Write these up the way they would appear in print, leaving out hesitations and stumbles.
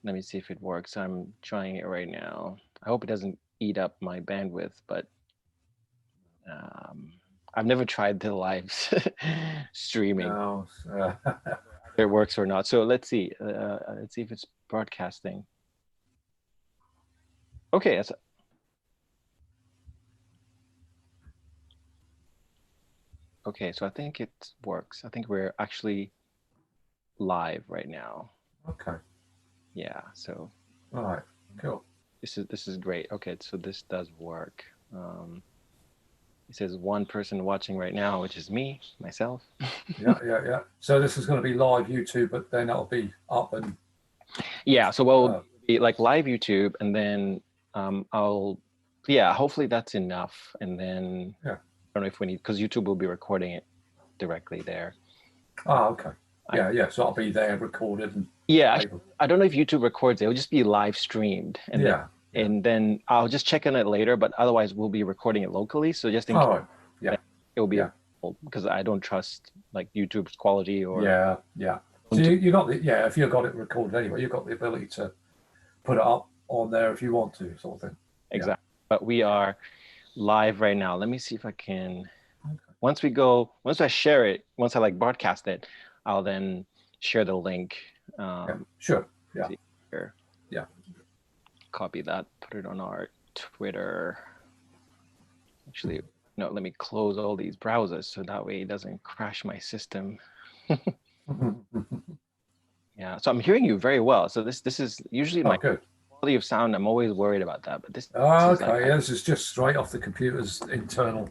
Let me see if it works. I'm trying it right now. I hope it doesn't eat up my bandwidth, but I've never tried the live streaming. No. It works or not. So let's see. Let's see if it's broadcasting. Okay, okay. So I think it works. I think we're actually live right now. Okay. Yeah. So All right. Cool. this is great. Okay, so this does work. It says one person watching right now, which is me, myself. Yeah. So this is going to be live YouTube, but then it'll be up and. Yeah. So we'll be like live YouTube, and then yeah, hopefully that's enough. And then Yeah. I don't know if we need, because YouTube will be recording it directly there. Oh, okay. Yeah. So I'll be there recorded and. Yeah, I don't know if YouTube records it. It'll just be live streamed, and Yeah. then I'll just check on it later. But otherwise, we'll be recording it locally. So just in All case, right. Yeah. it will be Yeah. because I don't trust like YouTube's quality or Yeah. So you got the if you've got it recorded anyway, you've got the ability to put it up on there if you want to, sort of thing. Exactly. But we are live right now. Let me see if I can. Okay. Once I share it, once I like broadcast it, I'll then share the link. Yeah. Sure. Yeah. Here. Yeah. Copy that, put it on our Twitter. Actually, no, let me close all these browsers so that way it doesn't crash my system. Yeah, so I'm hearing you very well. So this is usually my good. quality of sound. I'm always worried about that, but this is Okay. like Yeah, this is just straight off the computer's internal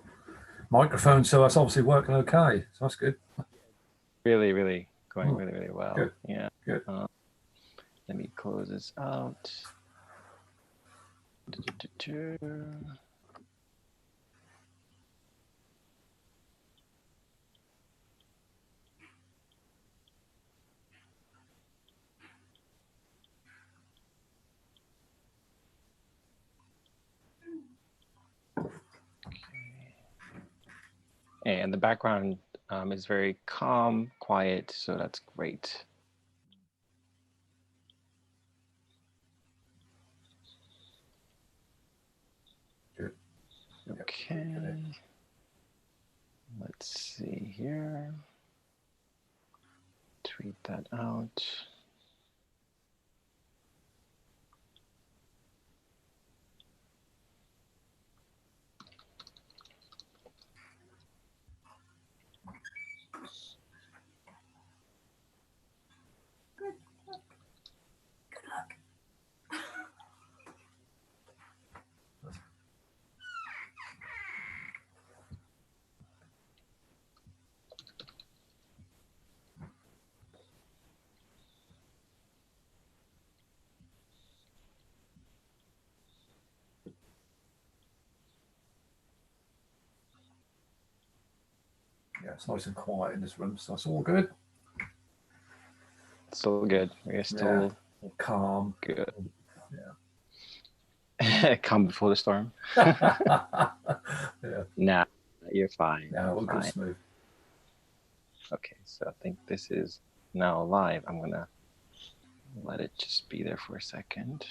microphone, so that's obviously working okay. So that's good. really, really going really, really well. Good. Yeah. Good. Let me close this out. And the background is very calm, quiet, so that's great. Good. Okay. Let's see here. Tweet that out. Yeah, it's nice and quiet in this room, so that's all good. Still good. We're still calm. Good. Yeah. Calm before the storm. Yeah. Nah, you're fine. Yeah, we'll go smooth. Okay, so I think this is now live. I'm gonna let it just be there for a second.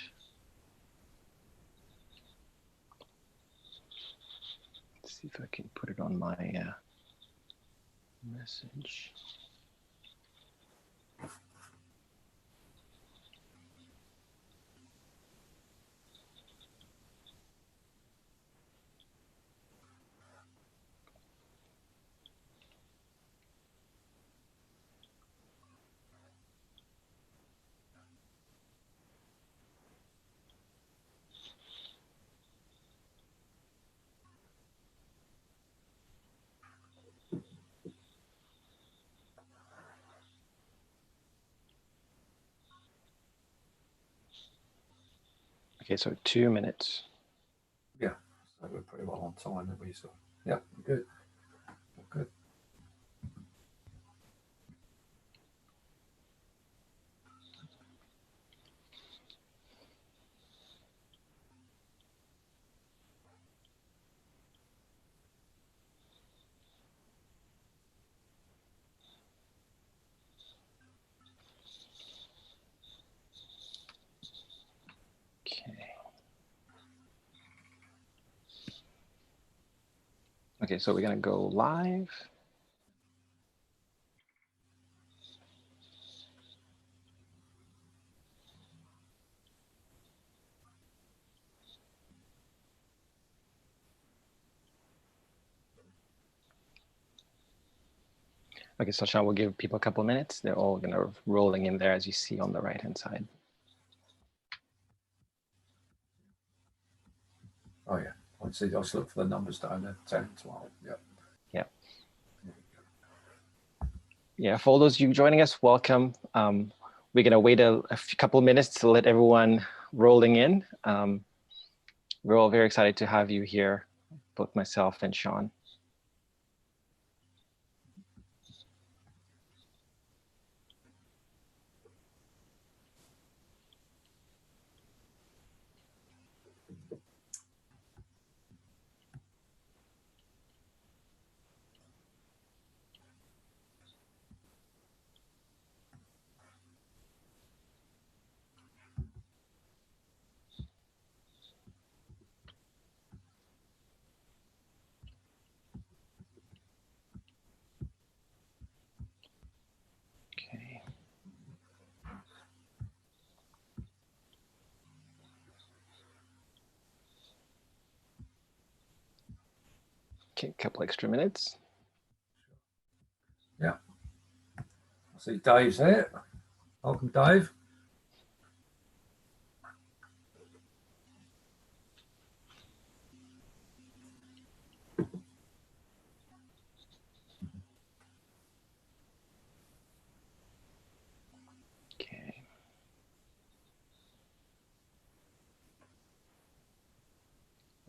Let's see if I can put it on my message. Okay, so 2 minutes. Yeah, so we're pretty well on time, aren't we? So, yeah, good. Good. Okay, so we're gonna go live. Okay, so Shaun, we'll give people a couple of minutes. They're all gonna rolling in there as you see on the right-hand side. Oh yeah, I see. I just look for the numbers down there, 10, 12. Yeah. Yeah. Yeah, for all those of you joining us, welcome. We're gonna wait a couple of minutes to let everyone rolling in. We're all very excited to have you here, both myself and Shaun. Okay. Okay, a couple extra minutes. Yeah. I see Dave's here. Welcome, Dave. Okay.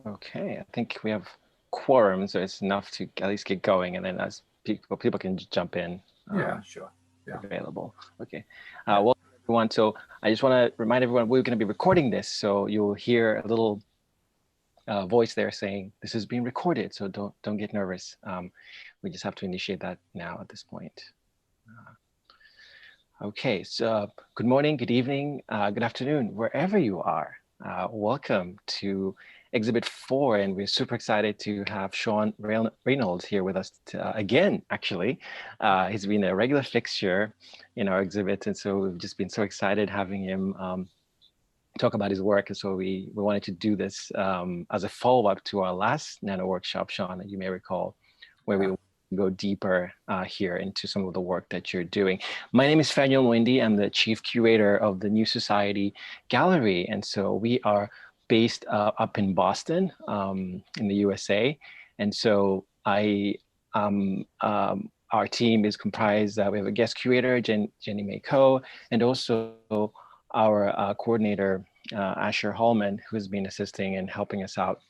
Okay, I think we have quorum, so it's enough to at least get going, and then as people can jump in. Yeah, sure. Yeah. Available. Okay. Welcome everyone. So I just want to remind everyone we're going to be recording this, so you'll hear a little voice there saying this is being recorded. So don't get nervous. We just have to initiate that now at this point. Okay. So good morning, good evening, good afternoon, wherever you are. Welcome to Exhibit 4, and we're super excited to have Shaun Reynolds here with us again, actually. He's been a regular fixture in our exhibit, and so we've just been so excited having him talk about his work. And so we wanted to do this as a follow-up to our last Nano Workshop, Shaun, you may recall, where we go deeper here into some of the work that you're doing. My name is Faniel Mwindi. I'm the chief curator of the New Society Gallery. And so we are based up in Boston in the USA. And so our team is comprised, we have a guest curator, Jenny May Ko, and also our coordinator, Asher Hallman, who has been assisting and helping us out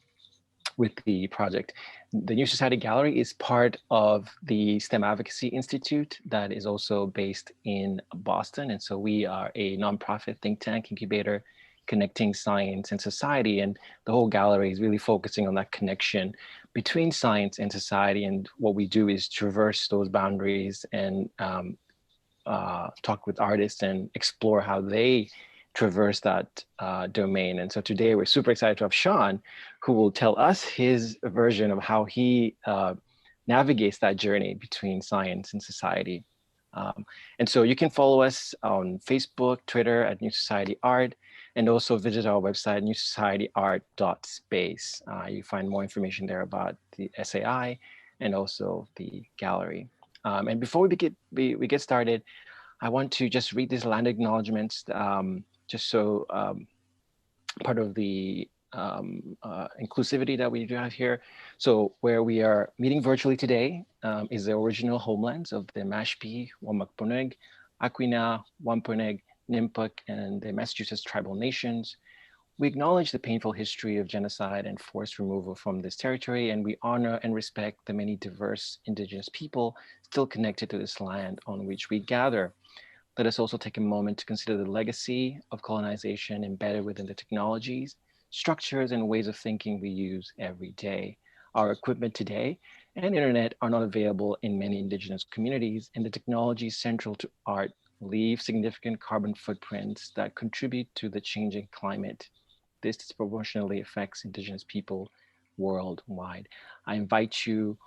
with the project. The New Society Gallery is part of the STEM Advocacy Institute that is also based in Boston. And so we are a nonprofit think tank incubator connecting science and society. And the whole gallery is really focusing on that connection between science and society. And what we do is traverse those boundaries and talk with artists and explore how they traverse that domain. And so today we're super excited to have Shaun, who will tell us his version of how he navigates that journey between science and society. And so you can follow us on Facebook, Twitter at New Society Art, and also visit our website, newsocietyart.space. You find more information there about the SAI and also the gallery. And before we get started, I want to just read these land acknowledgements, just so part of the inclusivity that we do have here. So where we are meeting virtually today is the original homelands of the Mashpee, Wamakpuneg, Aquinnah, Wampanoag, Nipmuc, and the Massachusetts tribal nations. We acknowledge the painful history of genocide and forced removal from this territory, and we honor and respect the many diverse indigenous people still connected to this land on which we gather. Let us also take a moment to consider the legacy of colonization embedded within the technologies, structures, and ways of thinking we use every day. Our equipment today and internet are not available in many indigenous communities, and the technologies central to art leave significant carbon footprints that contribute to the changing climate. This disproportionately affects indigenous people worldwide. I invite you,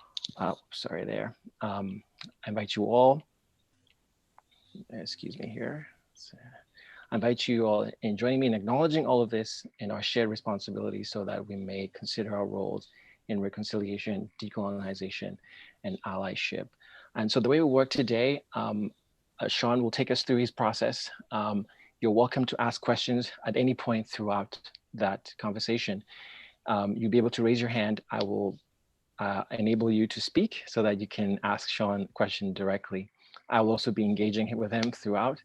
sorry there, I invite you all, excuse me here. I invite you all in joining me in acknowledging all of this and our shared responsibilities so that we may consider our roles in reconciliation, decolonization, and allyship. And so the way we work today, Shaun will take us through his process. You're welcome to ask questions at any point throughout that conversation. You'll be able to raise your hand. I will enable you to speak so that you can ask Shaun a question directly. I will also be engaging with him throughout.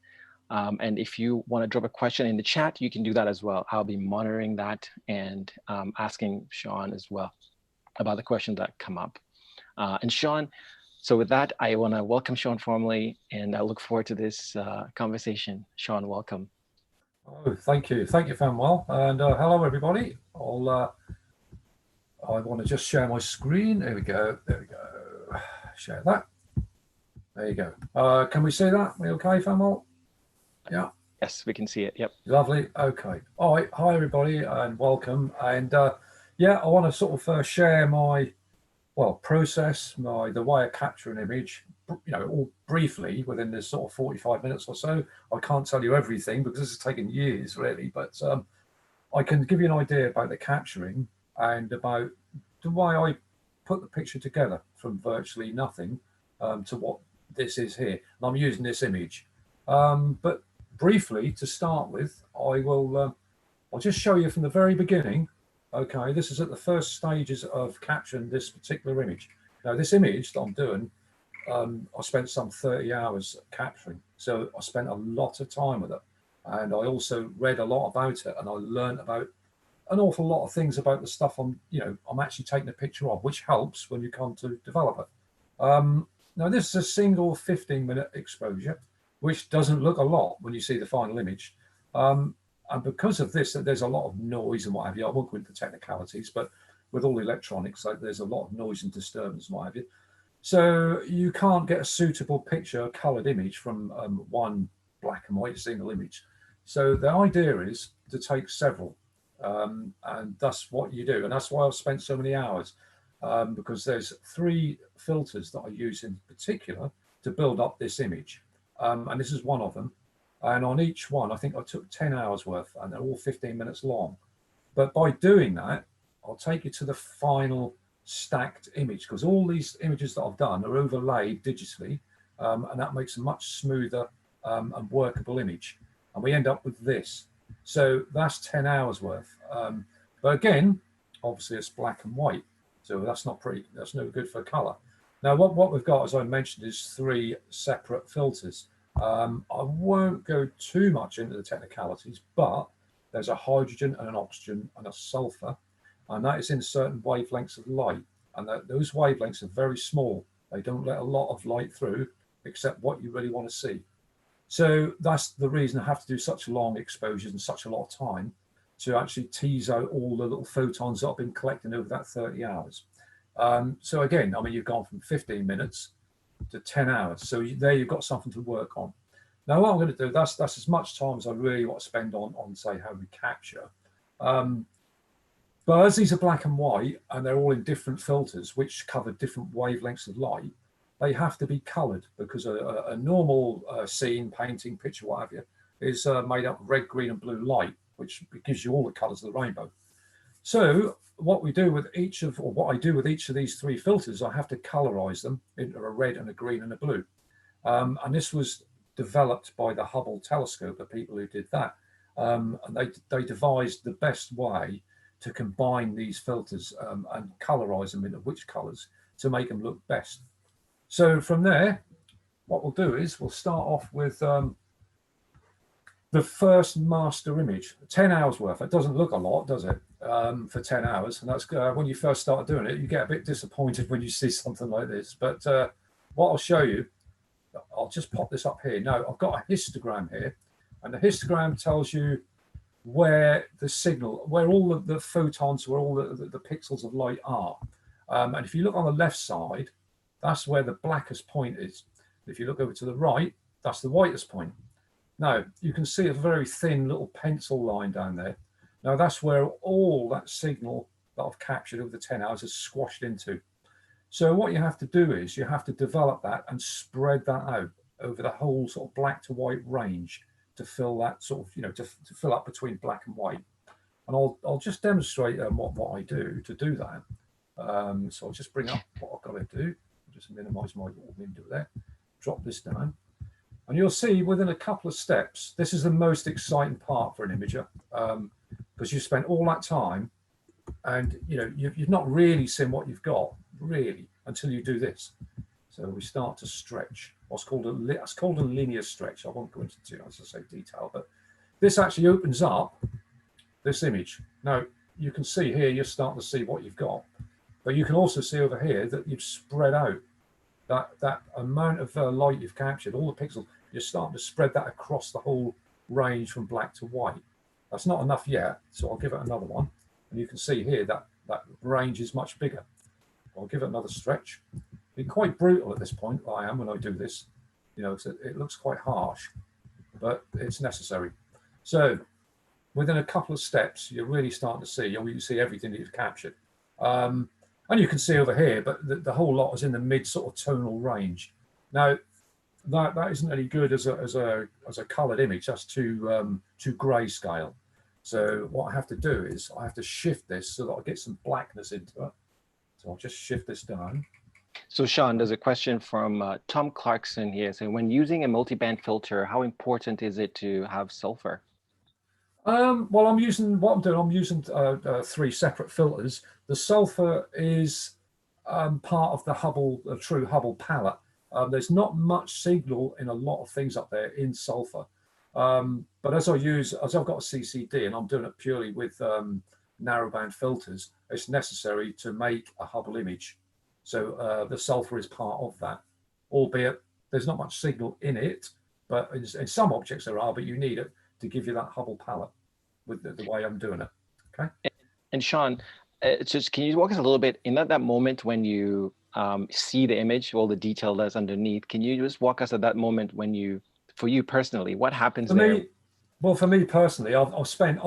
And if you want to drop a question in the chat, you can do that as well. I'll be monitoring that and asking Shaun as well about the questions that come up. And Shaun, so with that, I want to welcome Shaun formally, and I look forward to this conversation. Shaun, welcome. Oh, thank you, Fanuel, and hello everybody. I want to just share my screen. There we go. Share that. There you go. Can we see that? We okay, Fanuel? Yeah. Yes, we can see it. Yep. Lovely. Okay. All right. Hi, everybody, and welcome. And yeah, I want to sort of share my process, the way I capture an image, all briefly within this sort of 45 minutes or so. I can't tell you everything because this has taken years, really, but I can give you an idea about the capturing and about the way I put the picture together from virtually nothing to what this is here. And I'm using this image, but briefly, to start with, I'll just show you from the very beginning. Okay, this is at the first stages of capturing this particular image. Now, this image that I'm doing, I spent some 30 hours capturing. So I spent a lot of time with it. And I also read a lot about it, and I learned about an awful lot of things about the stuff I'm actually taking a picture of, which helps when you come to develop it. Now, this is a single 15-minute exposure, which doesn't look a lot when you see the final image. And because of this, there's a lot of noise and what have you. I won't go into technicalities, but with all the electronics, there's a lot of noise and disturbance and what have you. So you can't get a suitable picture, a colored image from one black and white single image. So the idea is to take several, and that's what you do. And that's why I've spent so many hours, because there's 3 filters that I use in particular to build up this image. And this is one of them. And on each one, I think I took 10 hours worth, and they're all 15 minutes long. But by doing that, I'll take you to the final stacked image, because all these images that I've done are overlaid digitally, and that makes a much smoother and workable image. And we end up with this. So that's 10 hours worth. But again, obviously it's black and white. So that's no good for color. Now, what we've got, as I mentioned, is 3 separate filters. I won't go too much into the technicalities, but there's a hydrogen and an oxygen and a sulfur, and that is in certain wavelengths of light. And those wavelengths are very small. They don't let a lot of light through except what you really want to see. So that's the reason I have to do such long exposures and such a lot of time to actually tease out all the little photons that I've been collecting over that 30 hours. So again, you've gone from 15 minutes to 10 hours. So there you've got something to work on. Now, what I'm going to do, that's as much time as I really want to spend on say, how we capture. But as these are black and white, and they're all in different filters, which cover different wavelengths of light, they have to be colored, because a normal scene, painting, picture, what have you, is made up of red, green, and blue light, which gives you all the colors of the rainbow. So what I do with each of these 3 filters, I have to colorize them into a red and a green and a blue. And this was developed by the Hubble telescope, the people who did that. And they devised the best way to combine these filters and colorize them into which colors to make them look best. So from there, what we'll do is we'll start off with the first master image, 10 hours worth. It doesn't look a lot, does it, for 10 hours? And that's when you first start doing it, you get a bit disappointed when you see something like this. But what I'll show you, I'll just pop this up here. Now, I've got a histogram here, and the histogram tells you where the signal, where all of the photons, where all the pixels of light are. And if you look on the left side, that's where the blackest point is. If you look over to the right, that's the whitest point. Now, you can see a very thin little pencil line down there. Now, that's where all that signal that I've captured over the 10 hours is squashed into. So what you have to do is you have to develop that and spread that out over the whole sort of black to white range to fill that sort of, to fill up between black and white. And I'll just demonstrate what I do to do that. So I'll just bring up what I've got to do. I'll just minimize my little window there. Drop this down. And you'll see within a couple of steps, this is the most exciting part for an imager, because you spent all that time and you've not really seen what you've got really until you do this. So we start to stretch what's called a linear stretch. I won't go into as I say detail, but this actually opens up this image. Now you can see here, you're starting to see what you've got, but you can also see over here that you've spread out that amount of light you've captured, all the pixels. You're starting to spread that across the whole range from black to white. That's not enough yet, so I'll give it another one. And you can see here that range is much bigger. I'll give it another stretch. Be quite brutal at this point, I am, when I do this. It looks quite harsh, but it's necessary. So within a couple of steps, you're really starting to see, you see everything that you've captured. And you can see over here, but the whole lot is in the mid sort of tonal range. Now, that isn't any good as a coloured image. That's too grayscale. So what I have to do is I have to shift this so that I get some blackness into it. So I'll just shift this down. So Shaun, there's a question from Tom Clarkson here saying, when using a multiband filter, how important is it to have sulfur? Well, I'm using 3 separate filters. The sulfur is part of the Hubble, the true Hubble palette. There's not much signal in a lot of things up there in sulfur. But as I've got a CCD and I'm doing it purely with narrowband filters, it's necessary to make a Hubble image. So the sulfur is part of that, albeit there's not much signal in it, but in some objects there are, but you need it to give you that Hubble palette with the way I'm doing it. Okay. And Shaun, just can you walk us a little bit in that moment when you see the image, all the detail that's underneath? Can you just walk us at that moment when for you personally, what happens there? Well, for me personally, I've spent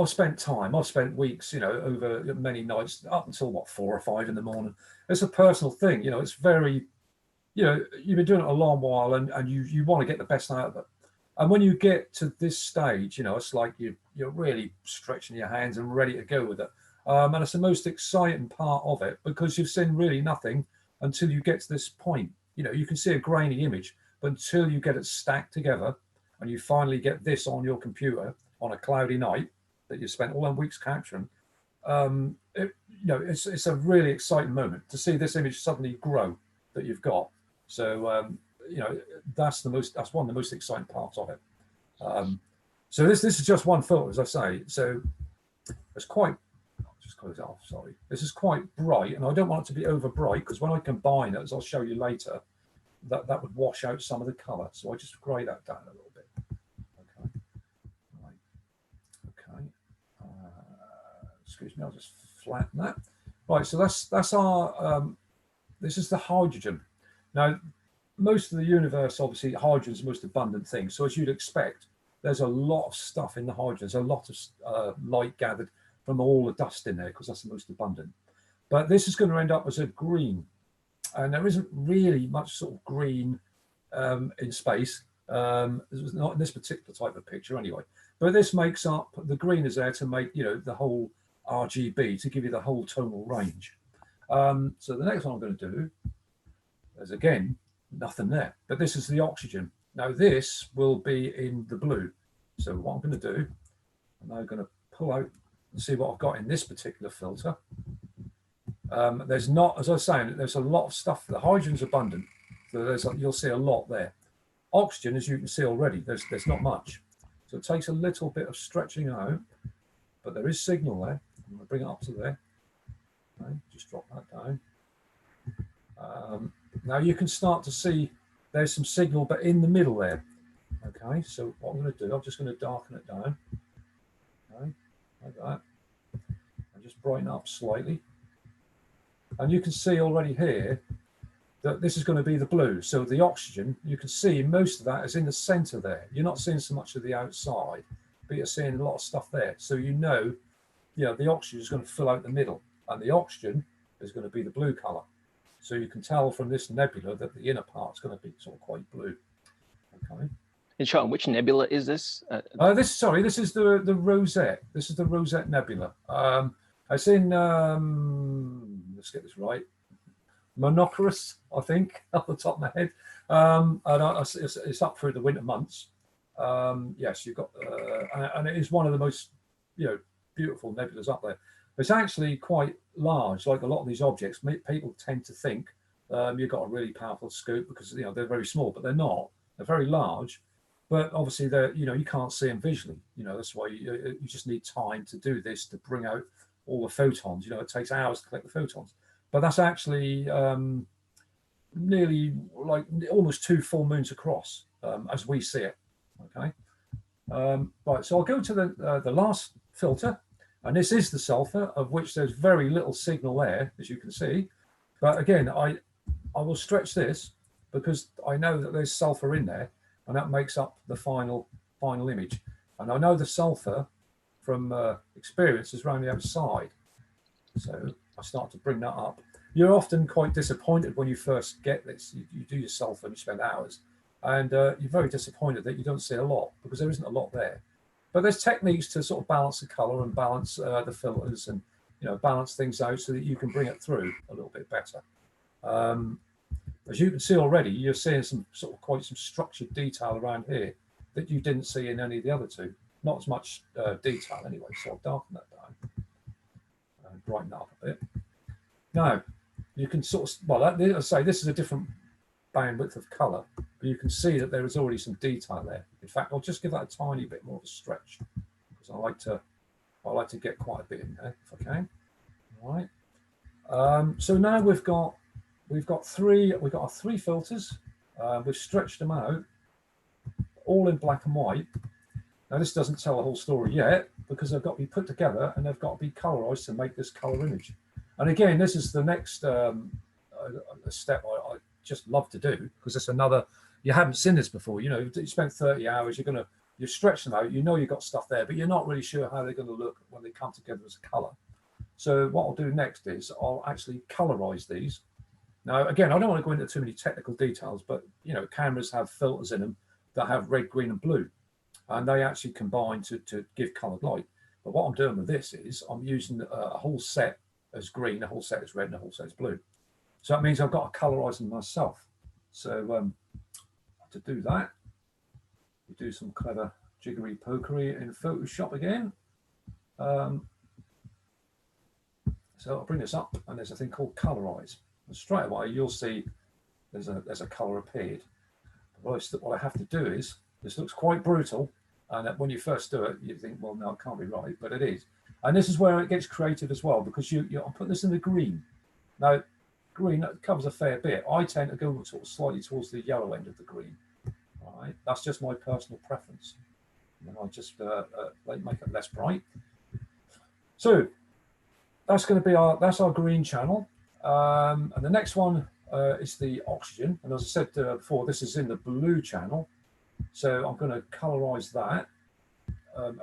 weeks, over many nights up until 4 or 5 in the morning. It's a personal thing, it's very, you've been doing it a long while and you want to get the best out of it. And when you get to this stage, it's like you're really stretching your hands and ready to go with it. And it's the most exciting part of it because you've seen really nothing until you get to this point. You can see a grainy image, but until you get it stacked together and you finally get this on your computer on a cloudy night that you spent all them weeks capturing, it's a really exciting moment to see this image suddenly grow that you've got. So, that's one of the most exciting parts of it. So this is just one filter, as I say. So it's quite, I'll just close it off, sorry. This is quite bright, and I don't want it to be over bright because when I combine it, as I'll show you later, that would wash out some of the color. So I just grey that down a little bit. Okay. Right. Okay. Excuse me, I'll just flatten that. Right, so that's our, this is the hydrogen. Now, most of the universe, obviously, hydrogen is the most abundant thing. So as you'd expect, there's a lot of stuff in the hydrogen. There's a lot of light gathered from all the dust in there because that's the most abundant. But this is going to end up as a green. And there isn't really much sort of green in space. Not in this particular type of picture anyway. But this makes up, the green is there to make, the whole RGB, to give you the whole tonal range. So the next one I'm going to do is, again, nothing there, but this is the oxygen. Now this will be in the blue. So what I'm going to do, I'm now going to pull out and see what I've got in this particular filter. There's not, as I was saying, there's a lot of stuff. The hydrogen's abundant, so you'll see a lot there. Oxygen, as you can see already, there's not much. So it takes a little bit of stretching out, but there is signal there. I'm going to bring it up to there. Okay, just drop that down. Now you can start to see there's some signal, but in the middle there. Okay, so what I'm going to do, I'm just going to darken it down. Okay, like that. And just brighten up slightly. And you can see already here that this is going to be the blue. So the oxygen, you can see most of that is in the center there. You're not seeing so much of the outside, but you're seeing a lot of stuff there. So the oxygen is going to fill out the middle. and the oxygen is going to be the blue color. So you can tell from this nebula that the inner part is going to be sort of quite blue. Okay. And Shaun, which nebula is this? This is the Rosette. This is the Rosette Nebula. It's in, let's get this right, Monoceros, I think, off the top of my head. It's up through the winter months. Yes, you've got, and it is one of the most, beautiful nebulas up there. It's actually quite large, like a lot of these objects. People tend to think you've got a really powerful scope because they're very small, but they're not. They're very large, but obviously they're you can't see them visually. That's why you just need time to do this, to bring out all the photons. It takes hours to collect the photons, but that's actually nearly like almost 2 full moons across as we see it. Okay, right. So I'll go to the last filter, and this is the sulfur, of which there's very little signal there, as you can see. But again, I will stretch this because I know that there's sulfur in there, and that makes up the final image. And I know the sulfur from experience is around the outside. So I start to bring that up. You're often quite disappointed when you first get this. You do your sulfur and you spend hours, and you're very disappointed that you don't see a lot because there isn't a lot there. But there's techniques to sort of balance the color and balance the filters and balance things out so that you can bring it through a little bit better. As you can see already, you're seeing some quite some structured detail around here that you didn't see in any of the other two. Not as much detail anyway, so I'll darken that down and brighten up a bit. Now, you can as I say, this is a different bandwidth of color, but you can see that there is already some detail there. In fact, I'll just give that a tiny bit more of a stretch because I like to get quite a bit in there if I can. All right. So now we've got our 3 filters. We've stretched them out all in black and white. Now this doesn't tell the whole story yet because they've got to be put together and they've got to be colorized to make this color image. And again, this is the next step I just love to do because it's another, you haven't seen this before. You spent 30 hours, you stretch them out, you've got stuff there, but you're not really sure how they're going to look when they come together as a color. So what I'll do next is I'll actually colorize these. Now, again, I don't want to go into too many technical details, but cameras have filters in them that have red, green, and blue, and they actually combine to give colored light. But what I'm doing with this is I'm using a whole set as green, a whole set as red, and a whole set as blue. So that means I've got to colorize them myself. So to do that, we do some clever jiggery pokery in Photoshop again. So I'll bring this up, and there's a thing called Colorize. And straight away, you'll see there's a color appeared. But what I have to do is, this looks quite brutal, and when you first do it, you think, well, no, it can't be right, but it is. And this is where it gets creative as well, because I'll put this in the green. Now, green covers a fair bit. I tend to go slightly towards the yellow end of the green. All right, that's just my personal preference. And I just make it less bright. So that's going to be our green channel. And the next one is the oxygen. And as I said before, this is in the blue channel. So I'm going to colorize that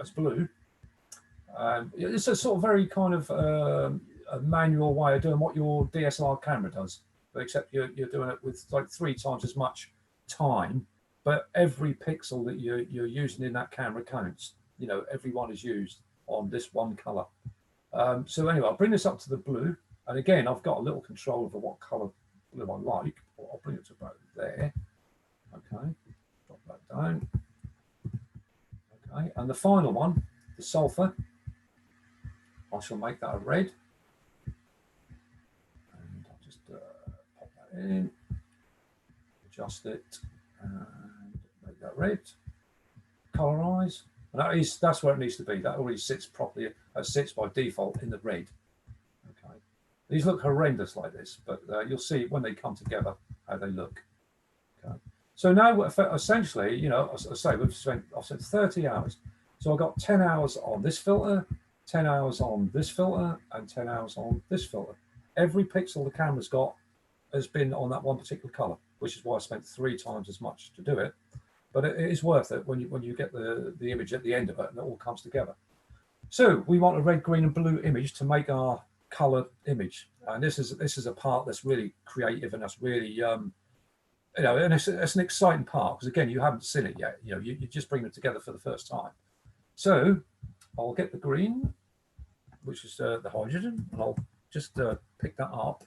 as blue. It's a sort of very kind of a manual way of doing what your DSLR camera does, but except you're doing it with like 3 times as much time. But every pixel that you're using in that camera counts. Every one is used on this one color. So anyway, I'll bring this up to the blue. And again, I've got a little control over what color blue I like. I'll bring it to about there. Okay, drop that down. Okay, and the final one, the sulfur, I shall make that a red. And I'll just pop that in, adjust it, and make that red. Colorize. And that's where it needs to be. That already sits properly, sits by default in the red. Okay. These look horrendous like this, but you'll see when they come together how they look. Okay. So now, essentially, as I say, I've spent 30 hours. So I've got 10 hours on this filter, 10 hours on this filter, and 10 hours on this filter. Every pixel the camera's got has been on that one particular color, which is why I spent 3 times as much to do it. But it is worth it when you get the image at the end of it and it all comes together. So we want a red, green, and blue image to make our color image. And this is a part that's really creative, and that's really you know, and it's an exciting part, because again, you haven't seen it yet. You know, you just bring them together for the first time. So I'll get the green, which is the hydrogen, and I'll just pick that up,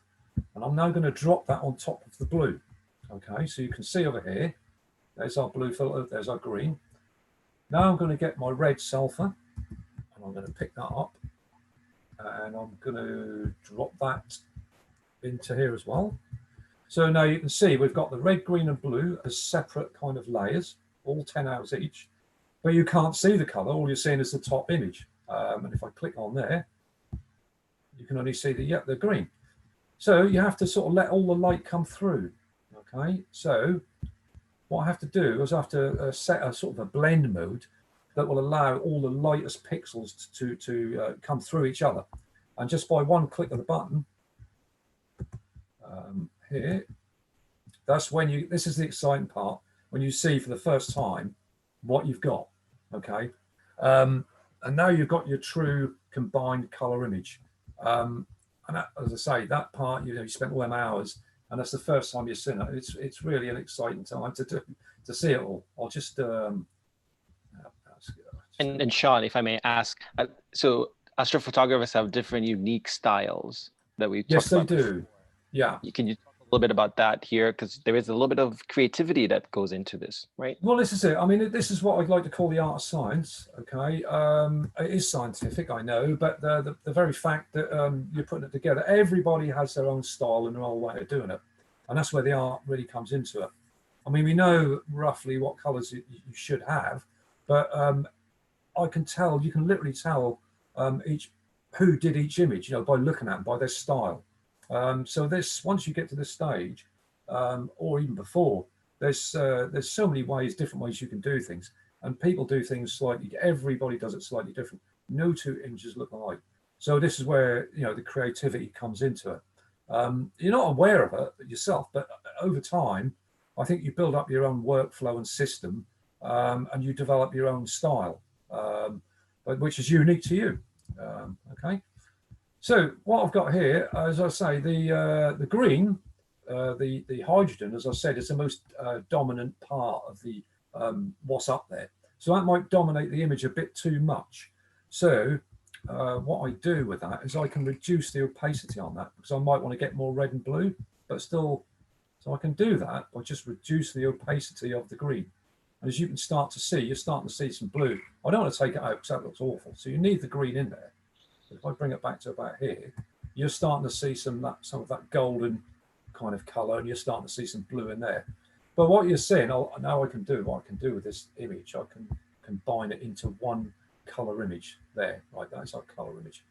and I'm now going to drop that on top of the blue. Okay, so you can see over here, there's our blue filter, there's our green. Now I'm going to get my red sulfur, and I'm going to pick that up, and I'm going to drop that into here as well. So now you can see we've got the red, green, and blue as separate kind of layers, all 10 hours each, but you can't see the color. All you're seeing is the top image. And if I click on there, you can only see the green. So you have to sort of let all the light come through. Okay, so what I have to do is I have to set a sort of a blend mode that will allow all the lightest pixels to come through each other. And just by one click of the button here, that's when this is the exciting part, when you see for the first time what you've got. Okay, and now you've got your true combined color image. And that, as I say, that part, you know, you spent all them hours, and that's the first time you've seen it. It's really an exciting time to see it all. I'll just and Shaun, if I may ask, so astrophotographers have different unique styles that we yes, talked about. Yes, they do. Yeah. Can you talk a little bit about that here? Because there is a little bit of creativity that goes into this, right? Well, this is it. I mean, this is what I'd like to call the art of science. Okay, it is scientific, I know, but the very fact that you're putting it together, everybody has their own style and their own way of doing it, and that's where the art really comes into it. I mean, we know roughly what colours you should have, but I can tell, you can literally tell who did each image, you know, by looking at them, by their style. So this, once you get to this stage, or even before, there's so many ways, different ways you can do things, and people do things slightly. Everybody does it slightly different. No two images look alike. So this is where, you know, the creativity comes into it. You're not aware of it yourself, but over time, I think you build up your own workflow and system, and you develop your own style, which is unique to you. Okay. So what I've got here, as I say, the green, the hydrogen, as I said, is the most dominant part of the what's up there. So that might dominate the image a bit too much. So what I do with that is I can reduce the opacity on that, because I might want to get more red and blue, but still, so I can do that by just reduce the opacity of the green. And as you can start to see, you're starting to see some blue. I don't want to take it out because that looks awful. So you need the green in there. If I bring it back to about here, you're starting to see some of that golden kind of color, and you're starting to see some blue in there. But what you're seeing, now I can do what I can do with this image. I can combine it into one color image there. Right, that's our color image.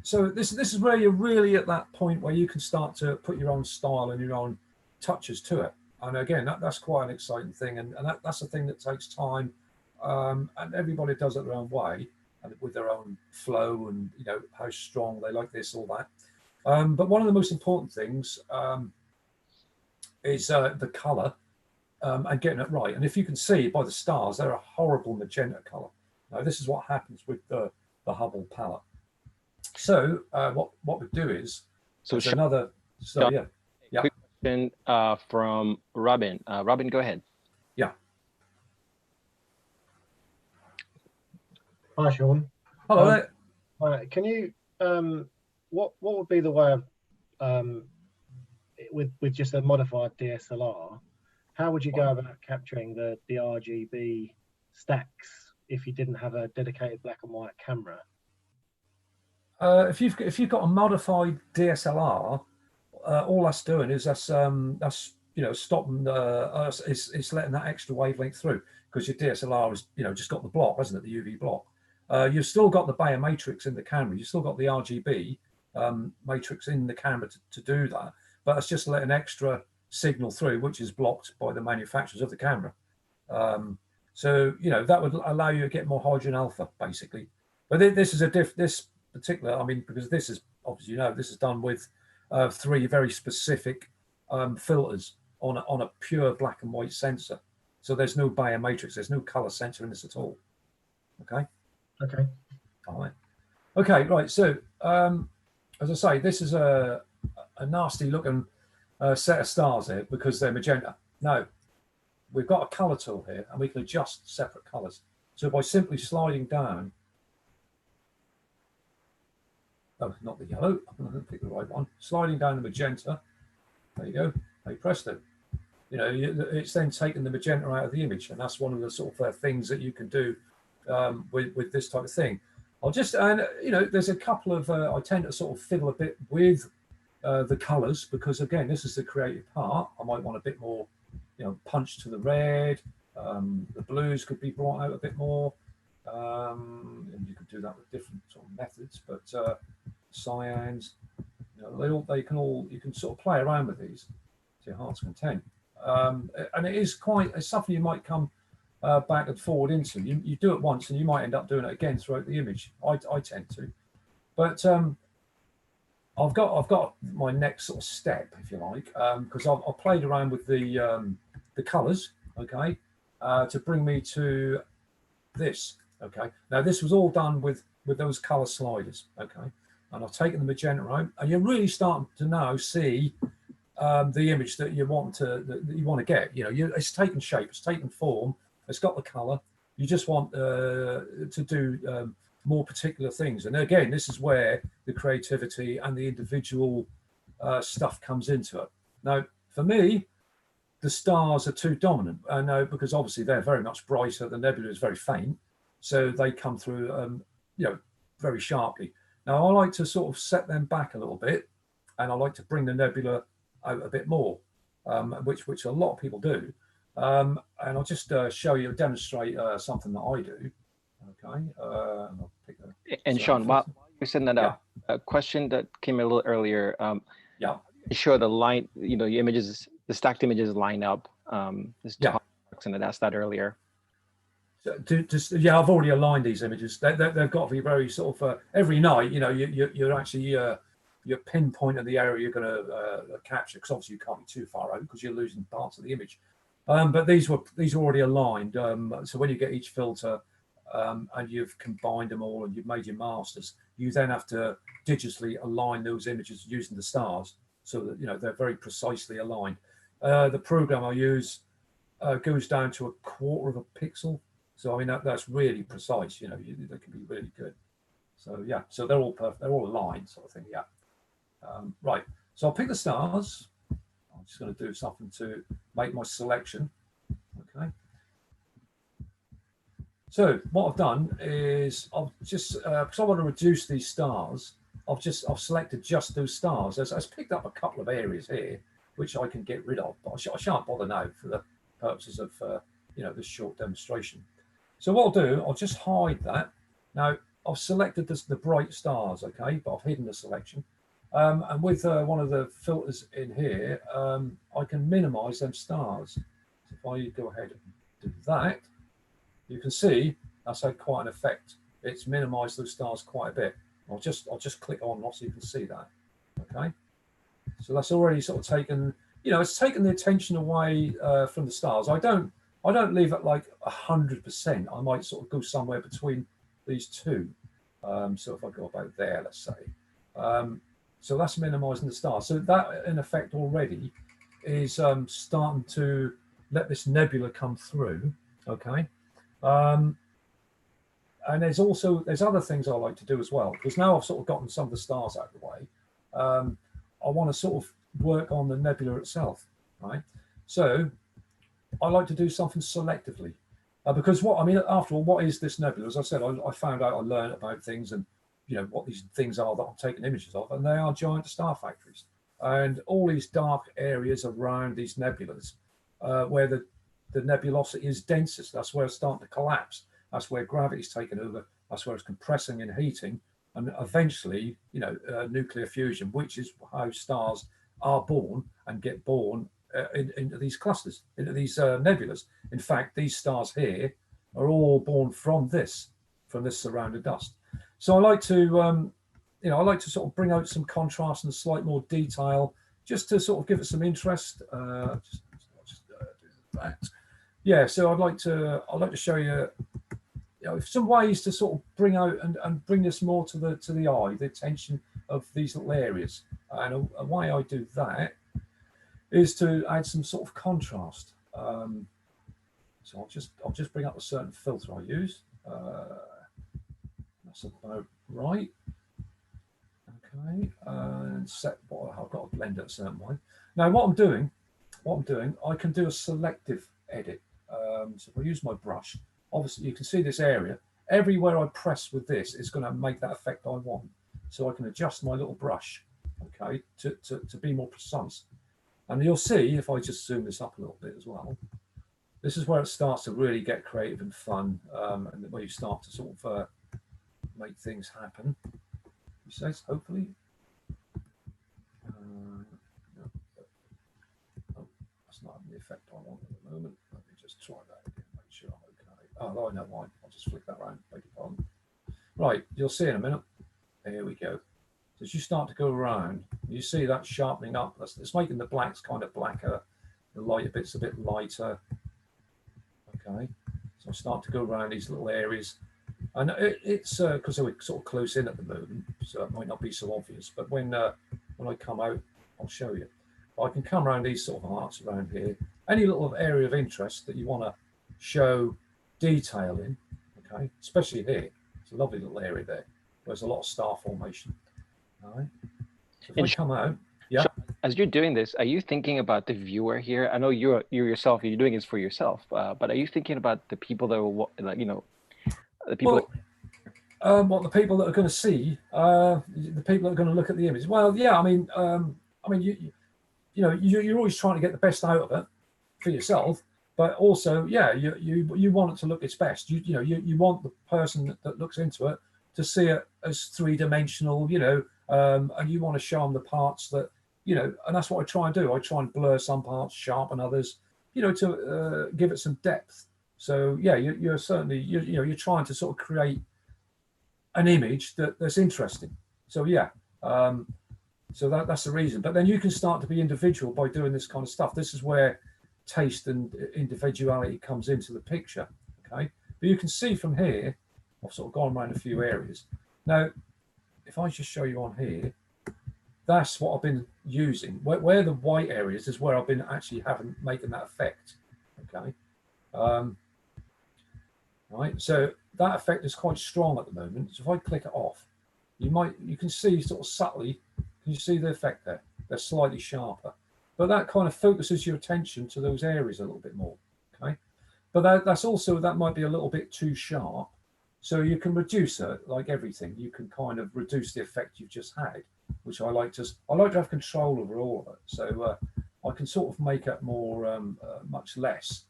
So this is where you're really at that point where you can start to put your own style and your own touches to it. And again, that's quite an exciting thing, and that's a thing that takes time, and everybody does it their own way, and with their own flow, and you know how strong they like this, all that. But one of the most important things is the color, and getting it right. And if you can see by the stars, they're a horrible magenta color. Now this is what happens with the Hubble palette. So what we do is, so another. So yeah. Quick question from Robin. Robin, go ahead. Yeah. Hi, Shaun. Hello there. Can you what would be the way of with just a modified DSLR? How would you go about capturing the RGB stacks if you didn't have a dedicated black and white camera? If you've got a modified DSLR, all that's doing is that's you know, stopping it's letting that extra wavelength through, because your DSLR has, you know, just got the block, hasn't it, the UV block. You've still got the Bayer matrix in the camera. You've still got the RGB matrix in the camera to do that, but it's just letting extra signal through, which is blocked by the manufacturers of the camera. So you know, that would allow you to get more hydrogen alpha, basically. But this is this particular, I mean, because this is, obviously, you know, this is done with 3 very specific filters on a pure black and white sensor. So there's no Bayer matrix, there's no color sensor in this at all. Okay. Okay. All right. Okay, right. So as I say, this is a nasty looking set of stars here because they're magenta. Now, we've got a color tool here and we can adjust separate colors. So by simply sliding down, oh, not the yellow, I'm going to pick the right one, sliding down the magenta, there you go, hey presto. You know, it's then taken the magenta out of the image, and that's one of the sort of things that you can do with this type of thing. I'll just, and you know, there's a couple of, I tend to sort of fiddle a bit with the colors because again, this is the creative part. I might want a bit more, you know, punch to the red. The blues could be brought out a bit more. And you could do that with different sort of methods, but cyans, you know, you can sort of play around with these to your heart's content. And it is it's something you might come back and forward into. You do it once and you might end up doing it again throughout the image. I tend to, but I've got my next sort of step, if you like, because I've played around with the colors, okay, to bring me to this. Okay, now this was all done with those color sliders, okay, and I've taken the magenta out, and you're really starting to now see the image that you want to get. You know, it's taken shape, it's taken form, it's got the color. You just want to do more particular things, and again, this is where the creativity and the individual stuff comes into it. Now, for me, the stars are too dominant. I know, because obviously they're very much brighter. The nebula is very faint. So they come through, you know, very sharply. Now I like to sort of set them back a little bit, and I like to bring the nebula out a bit more, which a lot of people do. And I'll just demonstrate something that I do. Okay. I'll pick and Shaun, while you're setting that up, a question that came a little earlier. Yeah. Sure, the line, you know, your images, the stacked images line up. And I asked that earlier. I've already aligned these images. They've got to be very sort of every night. You know, you're actually you're pinpointing the area you're going to capture, because obviously you can't be too far out because you're losing parts of the image. But these are already aligned. So when you get each filter and you've combined them all and you've made your masters, you then have to digitally align those images using the stars so that, you know, they're very precisely aligned. The program I use goes down to 1/4 of a pixel. So I mean that's really precise. You know, they can be really good. So yeah, so they're all perfect. They're all aligned, sort of thing. Yeah. Right. So I'll pick the stars. I'm just going to do something to make my selection. Okay. So what I've done is I've just because I want to reduce these stars, I've selected just those stars. I've picked up a couple of areas here which I can get rid of, but I shan't bother now for the purposes of you know, this short demonstration. So what I'll do, I'll just hide that. Now, I've selected the bright stars, okay, but I've hidden the selection. And with one of the filters in here, I can minimize them stars. So if I go ahead and do that, you can see that's had quite an effect. It's minimized those stars quite a bit. I'll just click on so you can see that, okay. So that's already sort of taken, you know, it's taken the attention away from the stars. I don't leave it like 100%. I might sort of go somewhere between these two. So if I go about there, let's say. So that's minimizing the stars. So that in effect already is starting to let this nebula come through. Okay. And there's other things I like to do as well, because now I've sort of gotten some of the stars out of the way. I want to sort of work on the nebula itself, right? So I like to do something selectively, because after all, what is this nebula? As I said, I found out, I learned about things, and you know what these things are that I'm taking images of, and they are giant star factories, and all these dark areas around these nebulas, where the nebulosity is densest. That's where it's starting to collapse. That's where gravity's taken over. That's where it's compressing and heating, and eventually, you know, nuclear fusion, which is how stars are born and get born into these clusters, into these nebulas. In fact, these stars here are all born from this surrounded dust. So I like to, you know, I like to sort of bring out some contrast and slight more detail, just to sort of give it some interest. Just do that. Yeah. So I'd like to show you some ways to sort of bring out and bring this more to the eye, the attention of these little areas. And a way I do that is to add some sort of contrast. So I'll just bring up a certain filter I use. That's about right. Okay, and set what I've got to blend it a certain way. Now what I'm doing, I can do a selective edit. So if I use my brush, obviously you can see this area. Everywhere I press with this is going to make that effect I want. So I can adjust my little brush, okay, to be more precise. And you'll see, if I just zoom this up a little bit as well, this is where it starts to really get creative and fun, and where you start to sort of make things happen. You say, hopefully. Oh, that's not having the effect I want at the moment. Let me just try that again, make sure I'm okay. Oh, I know why. I'll just flick that around, beg your pardon. Right, you'll see in a minute. Here we go. So as you start to go around, you see that sharpening up. It's making the blacks kind of blacker, the lighter bits a bit lighter. Okay, so I start to go around these little areas. And it's because we're sort of close in at the moment, so it might not be so obvious. But when I come out, I'll show you. I can come around these sort of arts around here. Any little area of interest that you want to show detail in, okay, especially here. It's a lovely little area there. There's a lot of star formation. All right. So if I come out, yeah. As you're doing this, are you thinking about the viewer here? I know you yourself, you're doing this for yourself, but are you thinking about the people that will, like, the people? Well, what the people that are going to see, the people that are going to look at the image. Well, yeah, I mean, you're always trying to get the best out of it for yourself, but also, yeah, you want it to look its best. You want the person that looks into it to see it as three-dimensional, and you want to show them the parts that, and that's what I try and do. I try and blur some parts, sharpen others, to give it some depth. So yeah, you're certainly, you're trying to sort of create an image that's interesting. So yeah, so that's the reason. But then you can start to be individual by doing this kind of stuff. This is where taste and individuality comes into the picture. Okay, but you can see from here, I've sort of gone around a few areas. Now, if I just show you on here, that's what I've been using. Where the white areas is where I've been actually making that effect. Okay. Right, so that effect is quite strong at the moment. So if I click it off, you can see sort of subtly, can you see the effect there? They're slightly sharper, but that kind of focuses your attention to those areas a little bit more. Okay, but that's also, that might be a little bit too sharp, so you can reduce it. Like everything, you can kind of reduce the effect you've just had, which I like to have control over all of it. So I can sort of make it more much less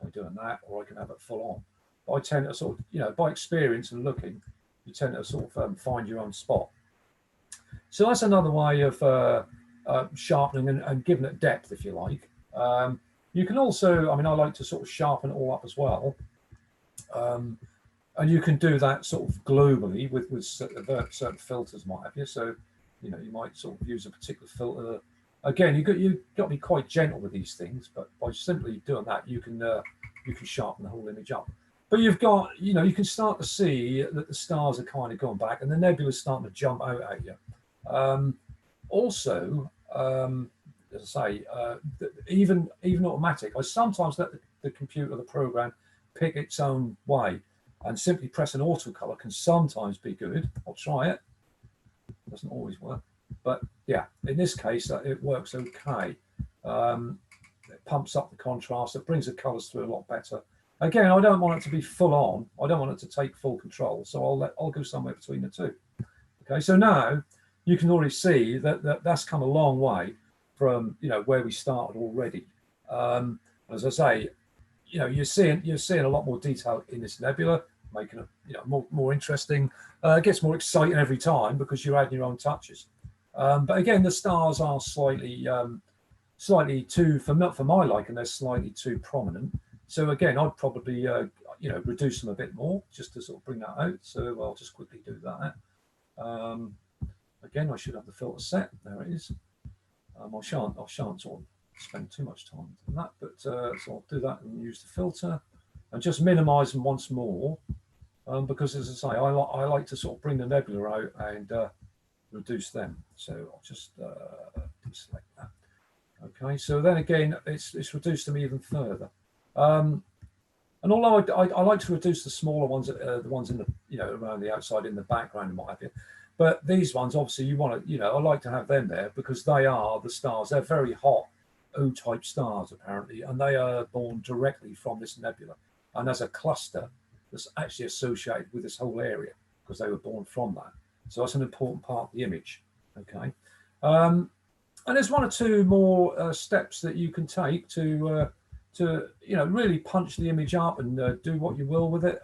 by doing that, or I can have it full on. I tend to sort of, by experience and looking, you tend to sort of find your own spot. So that's another way of sharpening and giving it depth, if you like. You can also, I like to sort of sharpen it all up as well. And you can do that sort of globally with certain filters, what have you. So, you might sort of use a particular filter. Again, you've got to be quite gentle with these things, but by simply doing that, you can sharpen the whole image up. But you've got, you can start to see that the stars are kind of going back and the nebula is starting to jump out at you. Also, as I say, even automatic, I sometimes let the computer, the program, pick its own way, and simply press an auto color can sometimes be good. I'll try it. It doesn't always work, but yeah, in this case, it works okay. It pumps up the contrast. It brings the colors through a lot better. Again, I don't want it to be full on. I don't want it to take full control. So I'll go somewhere between the two. Okay, so now you can already see that's come a long way from where we started already. As I say, you're seeing a lot more detail in this nebula, making it more interesting. It gets more exciting every time because you're adding your own touches. But again, the stars are slightly too, for my liking, they're slightly too prominent. So again, I'd probably reduce them a bit more just to sort of bring that out. So I'll just quickly do that. Again, I should have the filter set. There it is. I shan't sort of spend too much time on that, but so I'll do that and use the filter and just minimize them once more. because, as I say, I like to sort of bring the nebula out and reduce them. So I'll just deselect that. Okay, so then again, it's reduced them even further. And although I like to reduce the smaller ones, the ones in the, around the outside in the background and what have you, but these ones, obviously, you want to, I like to have them there because they are the stars. They're very hot O-type stars, apparently, and they are born directly from this nebula. And there's a cluster that's actually associated with this whole area because they were born from that. So that's an important part of the image. Okay. And there's one or two more steps that you can take to really punch the image up and do what you will with it.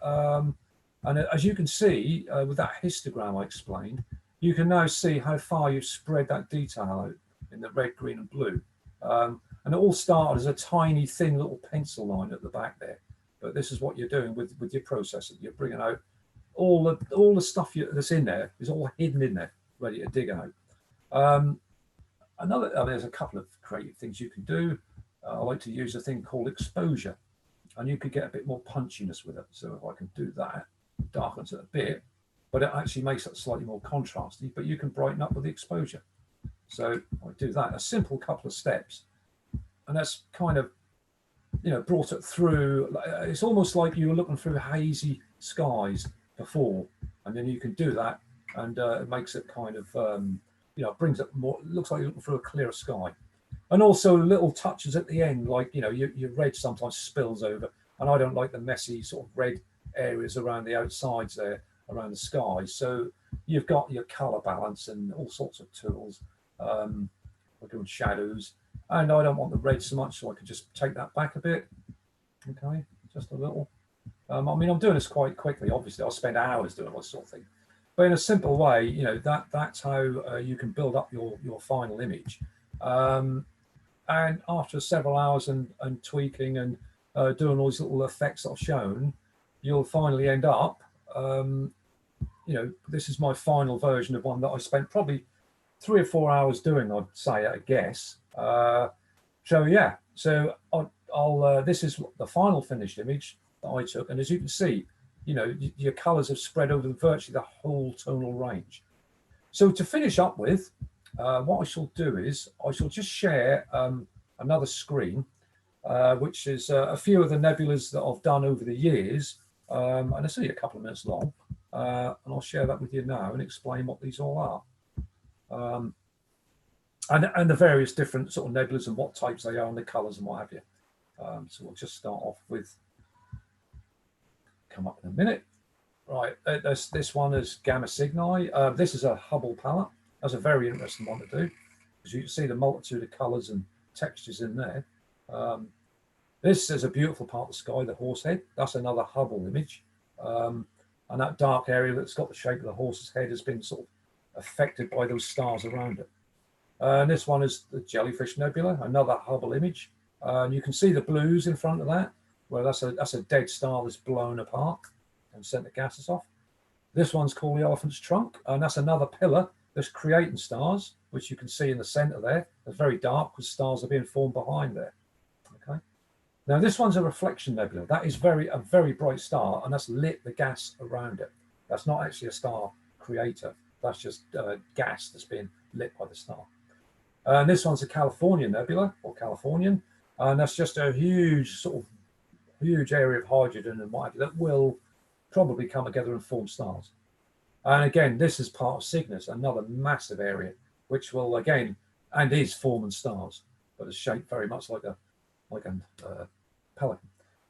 And as you can see with that histogram I explained, you can now see how far you've spread that detail out in the red, green, and blue. And it all started as a tiny, thin little pencil line at the back there. But this is what you're doing with your processor. You're bringing out all the stuff that's in there is all hidden in there, ready to dig out. There's a couple of creative things you can do. I like to use a thing called exposure, and you could get a bit more punchiness with it. So if I can do that, it darkens it a bit, but it actually makes it slightly more contrasty, but you can brighten up with the exposure. So I do that, a simple couple of steps, and that's kind of, brought it through. It's almost like you were looking through hazy skies before, and then you can do that, and it makes it kind of, brings it more, it looks like you're looking through a clearer sky. And also little touches at the end, like, your red sometimes spills over, and I don't like the messy sort of red areas around the outsides there, around the sky. So you've got your color balance and all sorts of tools. We're doing shadows, and I don't want the red so much, so I could just take that back a bit. Okay, just a little. I'm doing this quite quickly. Obviously, I'll spend hours doing this sort of thing, but in a simple way, that's how you can build up your final image. And after several hours and tweaking and doing all these little effects that I've shown, you'll finally end up, this is my final version of one that I spent probably 3 or 4 hours doing, I'd say, I guess. So yeah, so I'll this is the final finished image that I took. And as you can see, your colors have spread over virtually the whole tonal range. So to finish up with, what I shall do is I shall just share another screen, which is a few of the nebulas that I've done over the years, and it's only a couple of minutes long, and I'll share that with you now and explain what these all are, and the various different sort of nebulas and what types they are and the colours and what have you. So we'll just start off with, come up in a minute. Right, this one is Gamma Cygni. This is a Hubble palette. That's a very interesting one to do, because you can see the multitude of colours and textures in there. This is a beautiful part of the sky, the horse head. That's another Hubble image. And that dark area that's got the shape of the horse's head has been sort of affected by those stars around it. And this one is the Jellyfish Nebula, another Hubble image. And you can see the blues in front of that, where that's a dead star that's blown apart and sent the gases off. This one's called the Elephant's Trunk, and that's another pillar that's creating stars, which you can see in the center there. It's very dark because stars are being formed behind there. Okay. Now this one's a reflection nebula. That is a very bright star, and that's lit the gas around it. That's not actually a star creator. That's just gas that's being lit by the star. And this one's a California nebula, or Californian, and that's just a huge area of hydrogen and what have you that will probably come together and form stars. And again, this is part of Cygnus, another massive area, which will again and is forming stars, but is shaped very much like a pelican.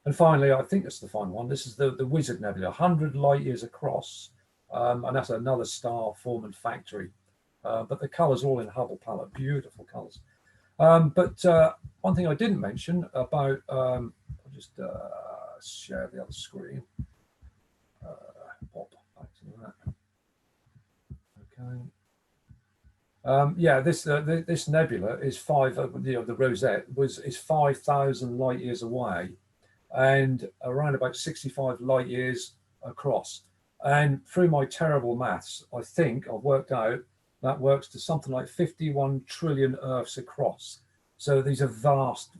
And finally, I think that's the final one. This is the Wizard Nebula, 100 light years across, and that's another star forming factory. But the colours are all in Hubble palette, beautiful colours. But one thing I didn't mention about, I'll just share the other screen. Pop back to that. Okay. This nebula is the Rosette is 5,000 light years away, and around about 65 light years across. And through my terrible maths, I think I've worked out that works to something like 51 trillion Earths across. So these are vast,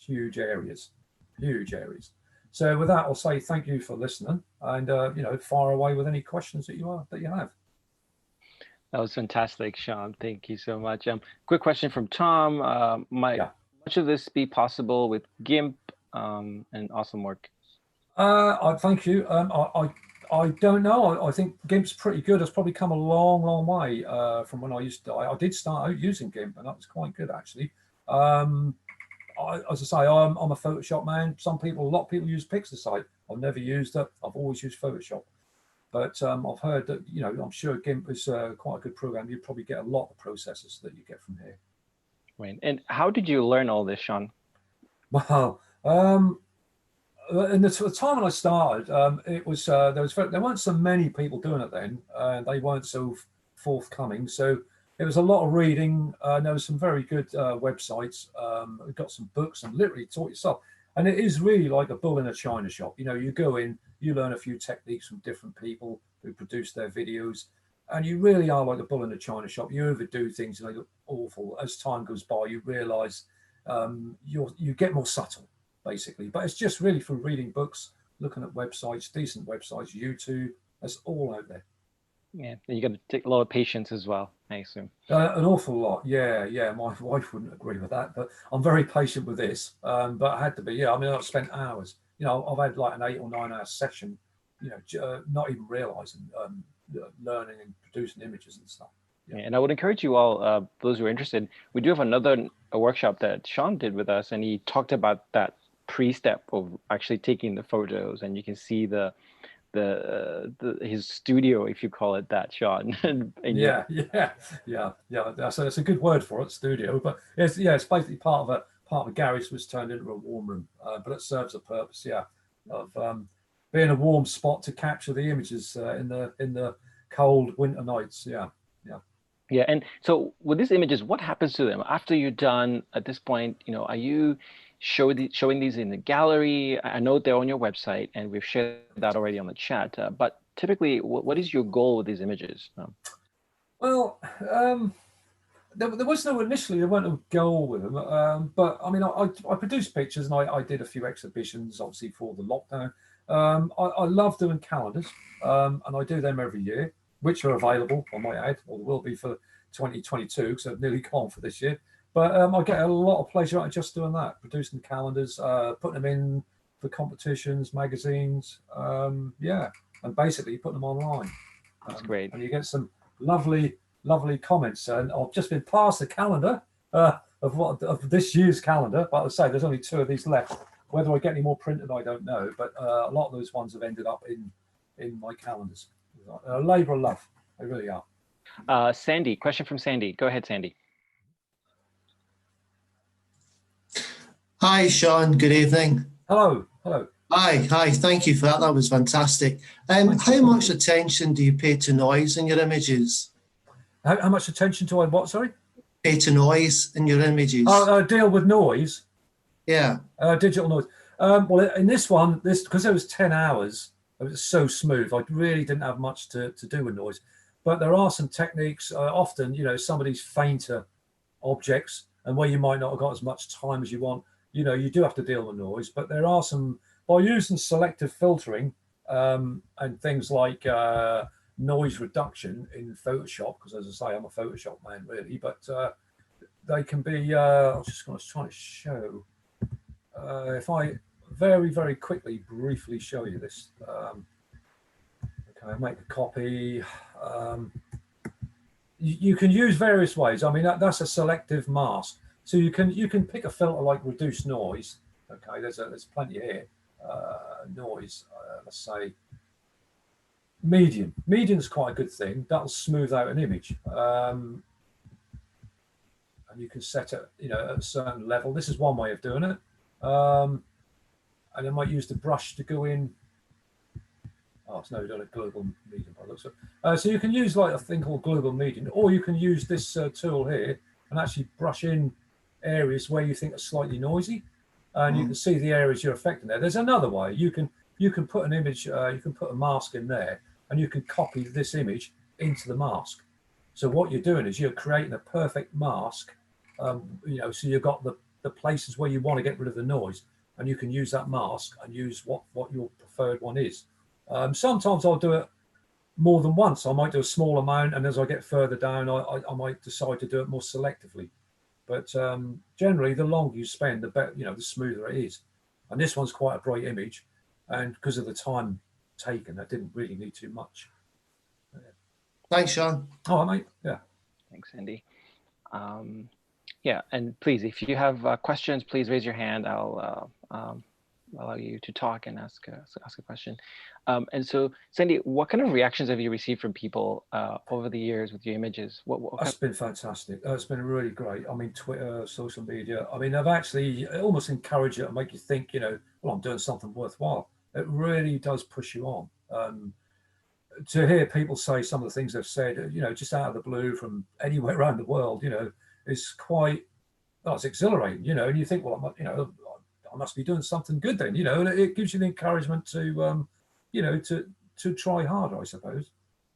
huge areas, huge areas. So with that, I'll say thank you for listening, and you know, fire away with any questions that you have. That was fantastic, Shaun. Thank you so much. Quick question from Tom. Might much of this be possible with GIMP, and awesome work? I thank you. I don't know. I think GIMP's pretty good. It's probably come a long way from when I used to. I did start out using GIMP, and that was quite good actually. As I say, I'm a Photoshop man. A lot of people use Pixelsite. I've never used it. I've always used Photoshop. But I've heard that, you know, I'm sure GIMP is quite a good program. You probably get a lot of processes that you get from here. Right. And how did you learn all this, Shaun? Well, in the time when I started, it was there weren't so many people doing it then, and they weren't so forthcoming. So it was a lot of reading. There was some very good websites. We got some books and literally taught yourself. And it is really like a bull in a china shop. You know, you go in, you learn a few techniques from different people who produce their videos, and you really are like a bull in a china shop. You overdo things and they look awful. As time goes by, you realize you get more subtle, basically. But it's just really from reading books, looking at websites, decent websites, YouTube. That's all out there. Yeah, you got to take a lot of patience as well, I assume. An awful lot, yeah. My wife wouldn't agree with that, but I'm very patient with this. But I had to be, yeah. I mean, I've spent hours. You know, I've had like an 8 or 9 hour session. You know, not even realizing learning and producing images and stuff. Yeah, and I would encourage you all, those who are interested. We do have a workshop that Shaun did with us, and he talked about that pre-step of actually taking the photos, and you can see his studio, if you call it that, Shaun. Yeah. That's a good word for it, studio. But it's basically part of a garage was turned into a warm room. But it serves a purpose, of being a warm spot to capture the images in the cold winter nights. Yeah, and so with these images, what happens to them after you're done? At this point, you know, are you showing these in the gallery? I know they're on your website, and we've shared that already on the chat. But typically, what is your goal with these images? Well, there was no initially. There weren't no goal with them. But I mean, I produced pictures, and I did a few exhibitions, obviously for the lockdown. I love doing calendars, and I do them every year, which are available, I might add, or will be for 2022, because I've nearly gone for this year. But I get a lot of pleasure out of just doing that, producing calendars, putting them in for competitions, magazines, and basically putting them online. That's great. And you get some lovely comments. And I've just been passed the calendar of this year's calendar, but I say there's only 2 of these left. Whether I get any more printed, I don't know. But a lot of those ones have ended up in my calendars. A labour of love, they really are. Sandy, question from Sandy. Go ahead, Sandy. Hi, Shaun. Good evening. Hello. Hi. Thank you for that. That was fantastic. How much attention do you pay to noise in your images? How much attention do I what? Sorry. Pay to noise in your images. Deal with noise. Yeah. Digital noise. Well, in this one, because it was 10 hours. It was so smooth. I really didn't have much to do with noise, but there are some techniques. Often, you know, some of these fainter objects, and where you might not have got as much time as you want, you know, you do have to deal with noise. But there are some, by using selective filtering and things like noise reduction in Photoshop, because as I say, I'm a Photoshop man really. But they can be. I was just going to try to show if I. Very quickly, briefly show you this. Okay, I'll make a copy. You can use various ways. I mean, that's a selective mask. So you can pick a filter like reduce noise. Okay, there's plenty here. Noise. Let's say medium. Medium's quite a good thing. That'll smooth out an image. And you can set it, you know, at a certain level. This is one way of doing it. And I might use the brush to go in. Oh, it's no done a global medium by the looks of it. So you can use like a thing called global medium, or you can use this tool here and actually brush in areas where you think are slightly noisy, and you can see the areas you're affecting there. There's another way. You can put an image, you can put a mask in there, and you can copy this image into the mask. So what you're doing is you're creating a perfect mask. You know, so you've got the places where you want to get rid of the noise. and you can use that mask and use what your preferred one is. Sometimes I'll do it more than once. I might do a small amount, and as I get further down, I might decide to do it more selectively. But generally, the longer you spend, the better, the smoother it is. And this one's quite a bright image, and because of the time taken, I didn't really need too much. Thanks, Shaun. Oh, mate. Yeah. Thanks, Andy. Yeah, and please, if you have questions, please raise your hand. I'll allow you to talk and ask a question. And so, Sandy, what kind of reactions have you received from people over the years with your images? That's been fantastic. It's been really great. I mean, Twitter, social media. I mean, I've actually almost encouraged it and make you think, well, I'm doing something worthwhile. It really does push you on. To hear people say some of the things they've said, just out of the blue from anywhere around the world, is quite, it's exhilarating, and you think, well, I must be doing something good then, and it gives you the encouragement to, to try harder, I suppose.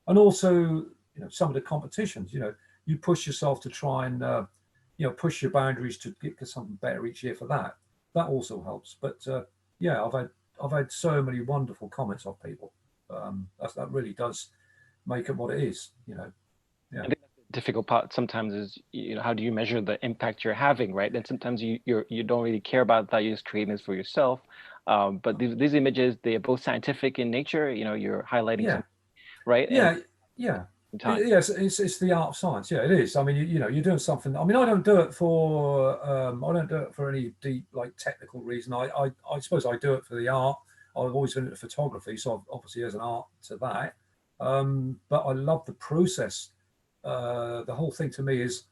And also, some of the competitions, you push yourself to try and, push your boundaries to get something better each year for that. That also helps. But yeah, I've had so many wonderful comments off people. That really does make it what it is, Yeah. I think the difficult part sometimes is, how do you measure the impact you're having, right? And sometimes you don't really care about that. You're just creating this for yourself. But these images, they are both scientific in nature. You're highlighting, something, right? Yeah, yeah. Yes, it's the art of science. Yeah, it is. I mean, you're doing something. I mean, I don't do it for any deep, technical reason. I suppose I do it for the art. I've always been into photography, so obviously there's an art to that. But I love the process. The whole thing to me is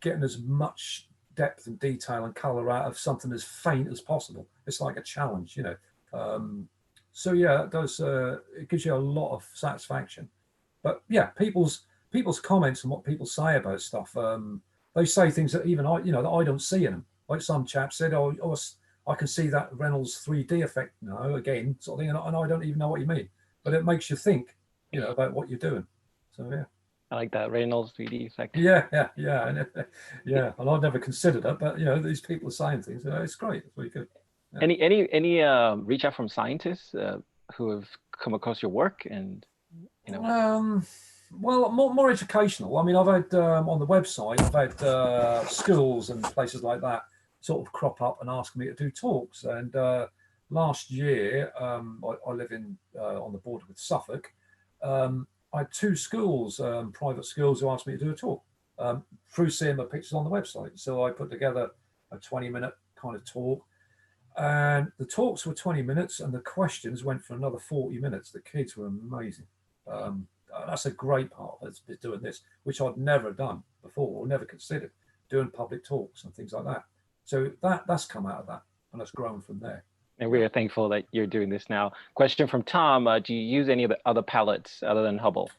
getting as much depth and detail and color out of something as faint as possible. It's like a challenge, So yeah, it does. It gives you a lot of satisfaction. But yeah, people's comments and what people say about stuff, they say things that even I, that I don't see in them. Like some chap said, "Oh, I can see that Reynolds 3D effect now," again, sort of thing, and I don't even know what you mean. But it makes you think, about what you're doing. So yeah. I like that Reynolds 3D effect. Yeah, and I've never considered it, but these people are saying things. It's great. It's really good. Yeah. Any reach out from scientists who have come across your work and well, more educational. I mean, I've had on the website, I've had schools and places like that sort of crop up and ask me to do talks. And last year, I live on the border with Suffolk. I had two schools, private schools, who asked me to do a talk through seeing my pictures on the website. So I put together a 20-minute kind of talk, and the talks were 20 minutes and the questions went for another 40 minutes. The kids were amazing. That's a great part of doing this, which I'd never done before or never considered, doing public talks and things like that. So that's come out of that, and that's grown from there. And we are thankful that you're doing this now. Question from Tom, do you use any of the other palettes other than Hubble?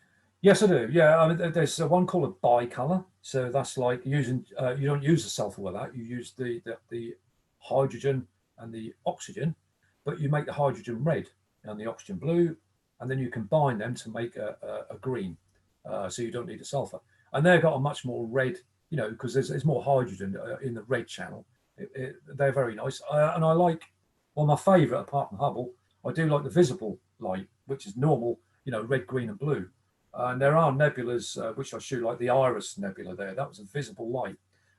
Yes, I do. Yeah, I mean, there's one called a bicolor. So that's like using, you don't use the sulfur with that. You use the hydrogen and the oxygen, but you make the hydrogen red and the oxygen blue, and then you combine them to make a green. So you don't need a sulfur. And they've got a much more red, because there's more hydrogen in the red channel. They're very nice. And I like, well, my favorite apart from Hubble, I do like the visible light, which is normal, red, green and blue. And there are nebulas, which I shoot, like the Iris Nebula there. That was a visible light.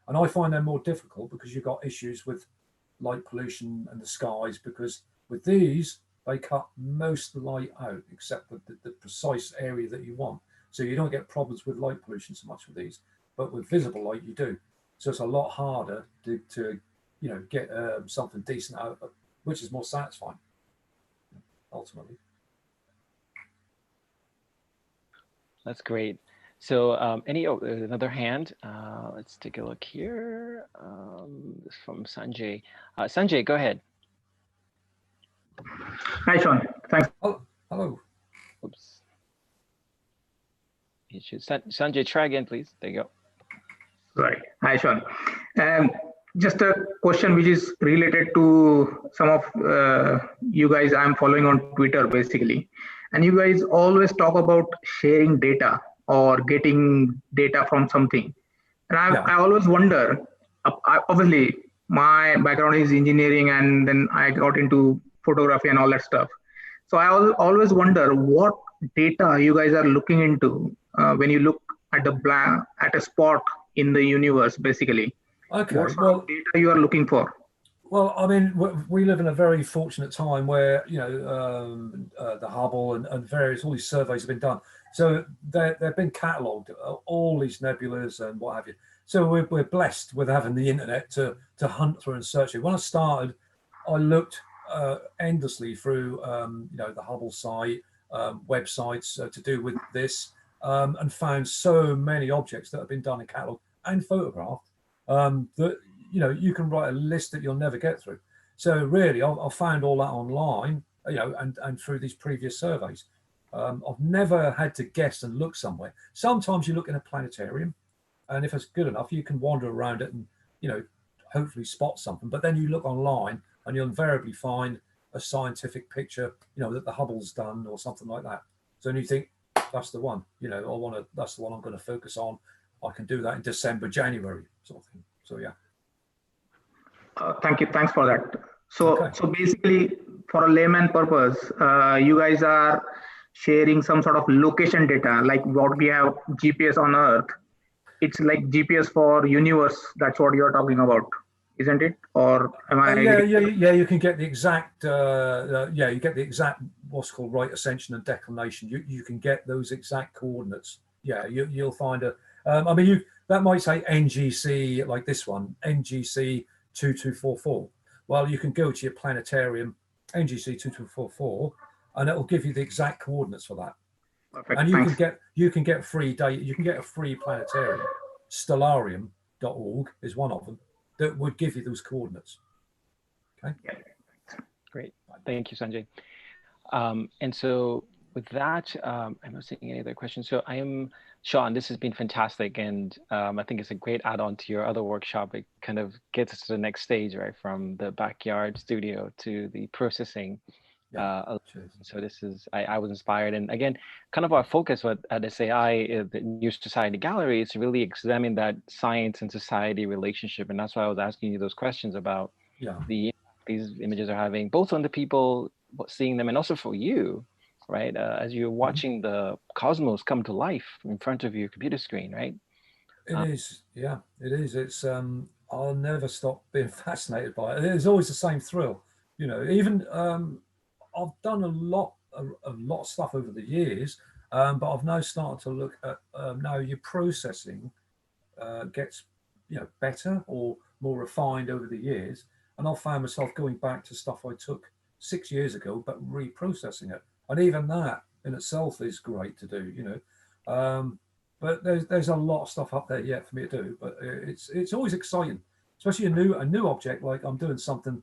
And I find them more difficult because you've got issues with light pollution and the skies, because with these, they cut most of the light out except the precise area that you want. So you don't get problems with light pollution so much with these. But with visible light, you do. So it's a lot harder to get something decent out of it, which is more satisfying, ultimately. That's great. So there's another hand. Let's take a look here. This is from Sanjay. Sanjay, go ahead. Hi, Shaun. Thanks. Oh, hello. Oops. Sanjay, try again, please. There you go. Right. Hi, Shaun. Just a question which is related to some of you guys I'm following on Twitter, basically. And you guys always talk about sharing data or getting data from something. And I always wonder, obviously, my background is engineering, and then I got into photography and all that stuff. So I always wonder what data you guys are looking into when you look at at a spot in the universe, basically. Okay, what sort of data you are looking for? Well, I mean, we live in a very fortunate time where, you know, the Hubble and various, all these surveys have been done. So they've been catalogued, all these nebulas and what have you. So we're blessed with having the internet to hunt through and search it. When I started, I looked endlessly through, you know, the Hubble site, websites to do with this, and found so many objects that have been done in catalog and photographed that, you know, you can write a list that you'll never get through. So really, I found all that online, you know, and through these previous surveys. I've never had to guess and look somewhere. Sometimes you look in a planetarium, and if it's good enough, you can wander around it and, you know, hopefully spot something. But then you look online and you'll invariably find a scientific picture, you know, that the Hubble's done or something like that. So then you think, that's the one, you know, that's the one I'm going to focus on. I can do that in December, January, sort of thing. So yeah. Thank you. Thanks for that. So, Okay. so basically, for a layman purpose, you guys are sharing some sort of location data, like what we have GPS on Earth. It's like GPS for universe. That's what you're talking about, isn't it? Or am I? Yeah. You can get the exact. You get the exact what's called right ascension and declination. You can get those exact coordinates. Yeah, you'll find a. I mean, that might say NGC like this one, NGC 2244. Well, you can go to your planetarium, NGC 2244, and it'll give you the exact coordinates for that. Perfect. And Thanks. you can get free data. You can get a free planetarium. Stellarium.org is one of them that would give you those coordinates. Okay. Great. Thank you, Sanjay. And so with that, I'm not seeing any other questions. So Shaun, this has been fantastic. And I think it's a great add-on to your other workshop. It kind of gets us to the next stage, right? From the backyard studio to the processing. So this is, I was inspired. And again, kind of our focus at SAI, the New Society Gallery, is to really examine that science and society relationship. And that's why I was asking you those questions about the impact these images are having, both on the people seeing them and also for you, right? As you're watching the cosmos come to life in front of your computer screen, right? It is, yeah, it is. It's I'll never stop being fascinated by it. It's always the same thrill, you know. Even I've done a lot of stuff over the years, but I've now started to look at now your processing gets, you know, better or more refined over the years, and I've found myself going back to stuff I took 6 years ago, but reprocessing it, and even that in itself is great to do, you know. But there's a lot of stuff up there yet for me to do, but it's always exciting, especially a new object. Like I'm doing something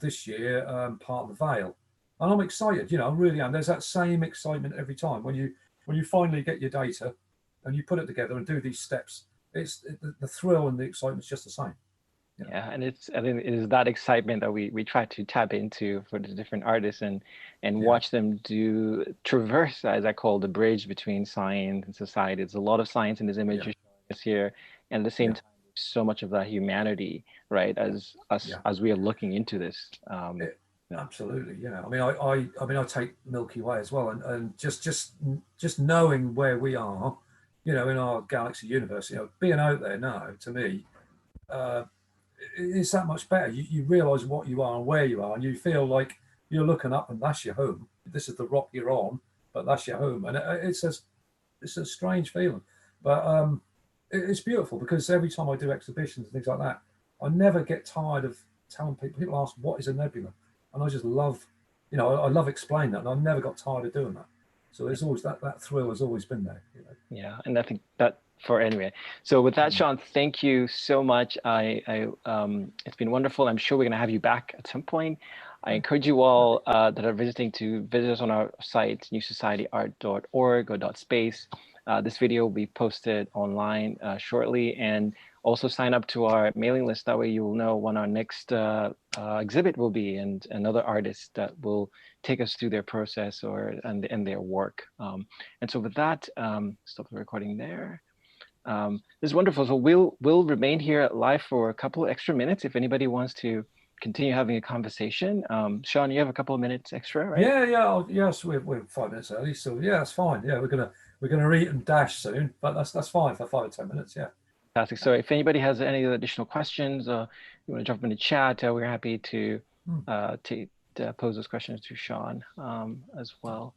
this year, part of the Veil, and I'm excited. You know, I really am. There's that same excitement every time when you finally get your data and you put it together and do these steps. The thrill and the excitement is just the same. You know? Yeah, and I think it is that excitement that we try to tap into for the different artists and watch them traverse, as I call, the bridge between science and society. There's a lot of science in this image you're showing us here, and at the same time, so much of that humanity, right? As we are looking into this. Absolutely, yeah. I mean, I take Milky Way as well, and just knowing where we are, you know, in our galaxy universe, you know, being out there now, to me, it's that much better. You realize what you are and where you are, and you feel like you're looking up and that's your home. This is the rock you're on, but that's your home. And it's a strange feeling, but it's beautiful because every time I do exhibitions and things like that, I never get tired of telling people ask, what is a nebula? And I just love, you know, I love explaining that, and I've never got tired of doing that. So there's always that thrill has always been there. You know? Yeah, and I think that anyway. So with that, Shaun, thank you so much. It's been wonderful. I'm sure we're going to have you back at some point. I encourage you all that are visiting to visit us on our site, newsocietyart.org or .space. This video will be posted online shortly, and also sign up to our mailing list. That way you will know when our next exhibit will be, and another artist that will take us through their process and their work. And so with that, stop the recording there. This is wonderful. So we'll remain here live for a couple extra minutes if anybody wants to continue having a conversation. Shaun, you have a couple of minutes extra, right? Yeah. Yes, we're 5 minutes early, so yeah, that's fine. Yeah, we're gonna eat and dash soon, but that's fine for 5 or 10 minutes. Yeah. Fantastic. So if anybody has any additional questions, you want to jump in the chat, we're happy to pose those questions to Shaun as well.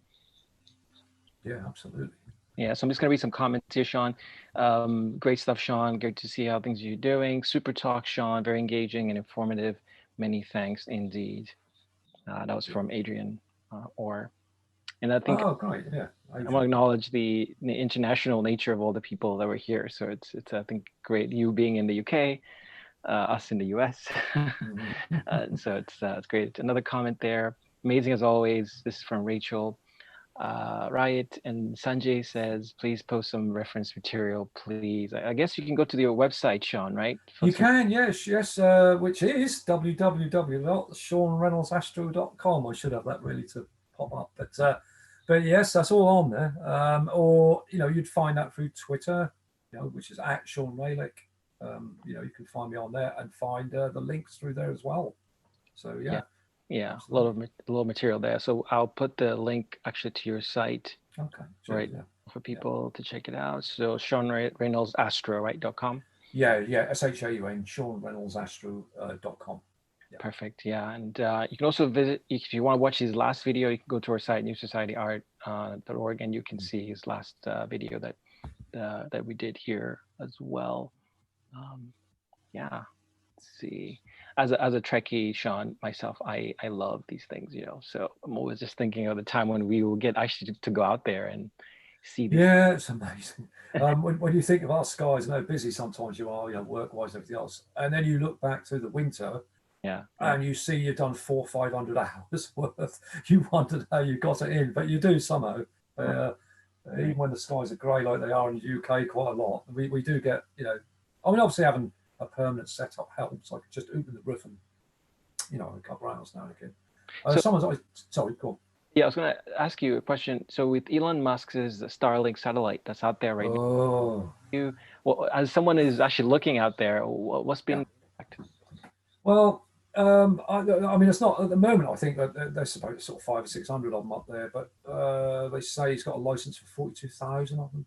Yeah, absolutely. Yeah, so I'm just going to read some comments here, Shaun. Great stuff, Shaun. Great to see how things you're doing. Super talk, Shaun. Very engaging and informative. Many thanks indeed. That was from Adrian Orr. And I think great. Yeah. I want to acknowledge the international nature of all the people that were here. So it's I think great, you being in the UK, us in the US. So it's great. Another comment there. Amazing as always. This is from Rachel. Riot and Sanjay says, please post some reference material, please. I guess you can go to your website, Shaun, right? You can, yes, which is www.ShaunReynoldsAstro.com. I should have that ready to pop up, but yes, that's all on there. Or you'd find that through Twitter, which is @ShaunReynolds. You can find me on there and find the links through there as well. So yeah, a lot of material there. So I'll put the link actually to your site, right, for people to check it out. So Shaun Reynolds Astro, right, .com. Yeah, SHAUN, ShaunReynoldsAstro.com. Perfect. Yeah, and you can also visit if you want to watch his last video. You can go to our site, newsocietyart.org, and you can see his last video that we did here as well. Yeah. Let's see. As a Trekkie, Shaun, myself, I love these things, So I'm always just thinking of the time when we will get actually to go out there and see these. Yeah, it's amazing. When you think of our skies and how busy sometimes you are, work-wise and everything else, and then you look back to the winter, and you see you've done 400 or 500 hours worth. You wondered how you got it in, but you do somehow. Even when the skies are grey like they are in the UK quite a lot, we do get, obviously having a permanent setup helps. I could just open the roof and, a couple of hours now and again. Someone's always, sorry, go on. Yeah, I was going to ask you a question. So with Elon Musk's Starlink satellite that's out there right now, as someone who's actually looking out there, what's been the impact? Well, I mean, it's not at the moment. I think that there's about sort of 500 or 600 of them up there, but they say he's got a license for 42,000 of them.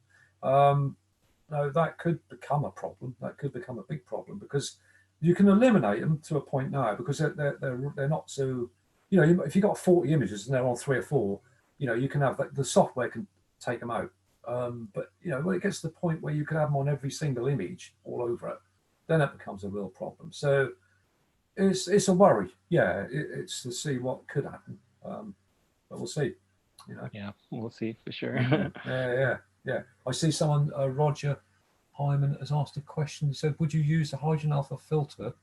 No, that could become a problem. That could become a big problem because you can eliminate them to a point now because they're not so. If you've got 40 images and they're on 3 or 4, you can have the software can take them out. But when it gets to the point where you can have them on every single image all over it, then it becomes a real problem. So it's a worry. Yeah, it's to see what could happen. But we'll see. Yeah, we'll see for sure. Yeah. I see someone, Roger Hyman, has asked a question. Said, would you use the hydrogen alpha filter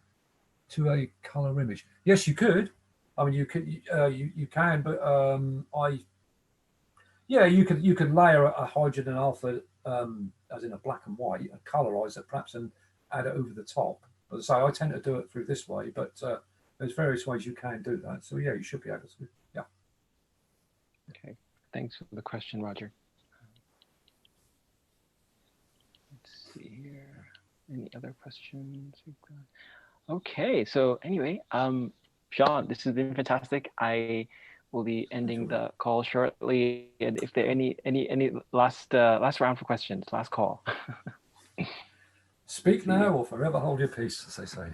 to a color image? Yes, you could. I mean, you could. You can, but you could layer a hydrogen alpha as in a black and white, and colorize it perhaps, and add it over the top. So I tend to do it through this way, but there's various ways you can do that. So yeah, you should be able to. Yeah. Okay. Thanks for the question, Roger. Let's see here. Any other questions? Okay, so anyway, Shaun, this has been fantastic. I will be ending the call shortly, and if there are any last round for questions, last call. Speak now or forever hold your peace, as they say.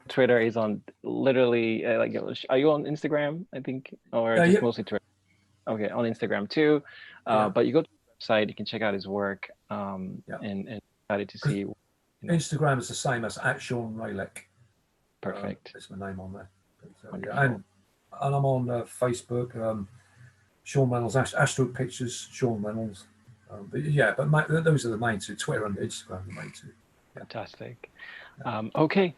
Twitter is on literally are you on Instagram, I think, or just mostly Twitter? Okay, on Instagram too. But you go to the website, you can check out his work and excited to see. Instagram is the same as @ShaunReynolds. Perfect. That's my name on there. And I'm on Facebook, Shaun Reynolds, Astro Pictures, Shaun Reynolds. But those are the main two, Twitter and Instagram are the main two. Fantastic. Okay,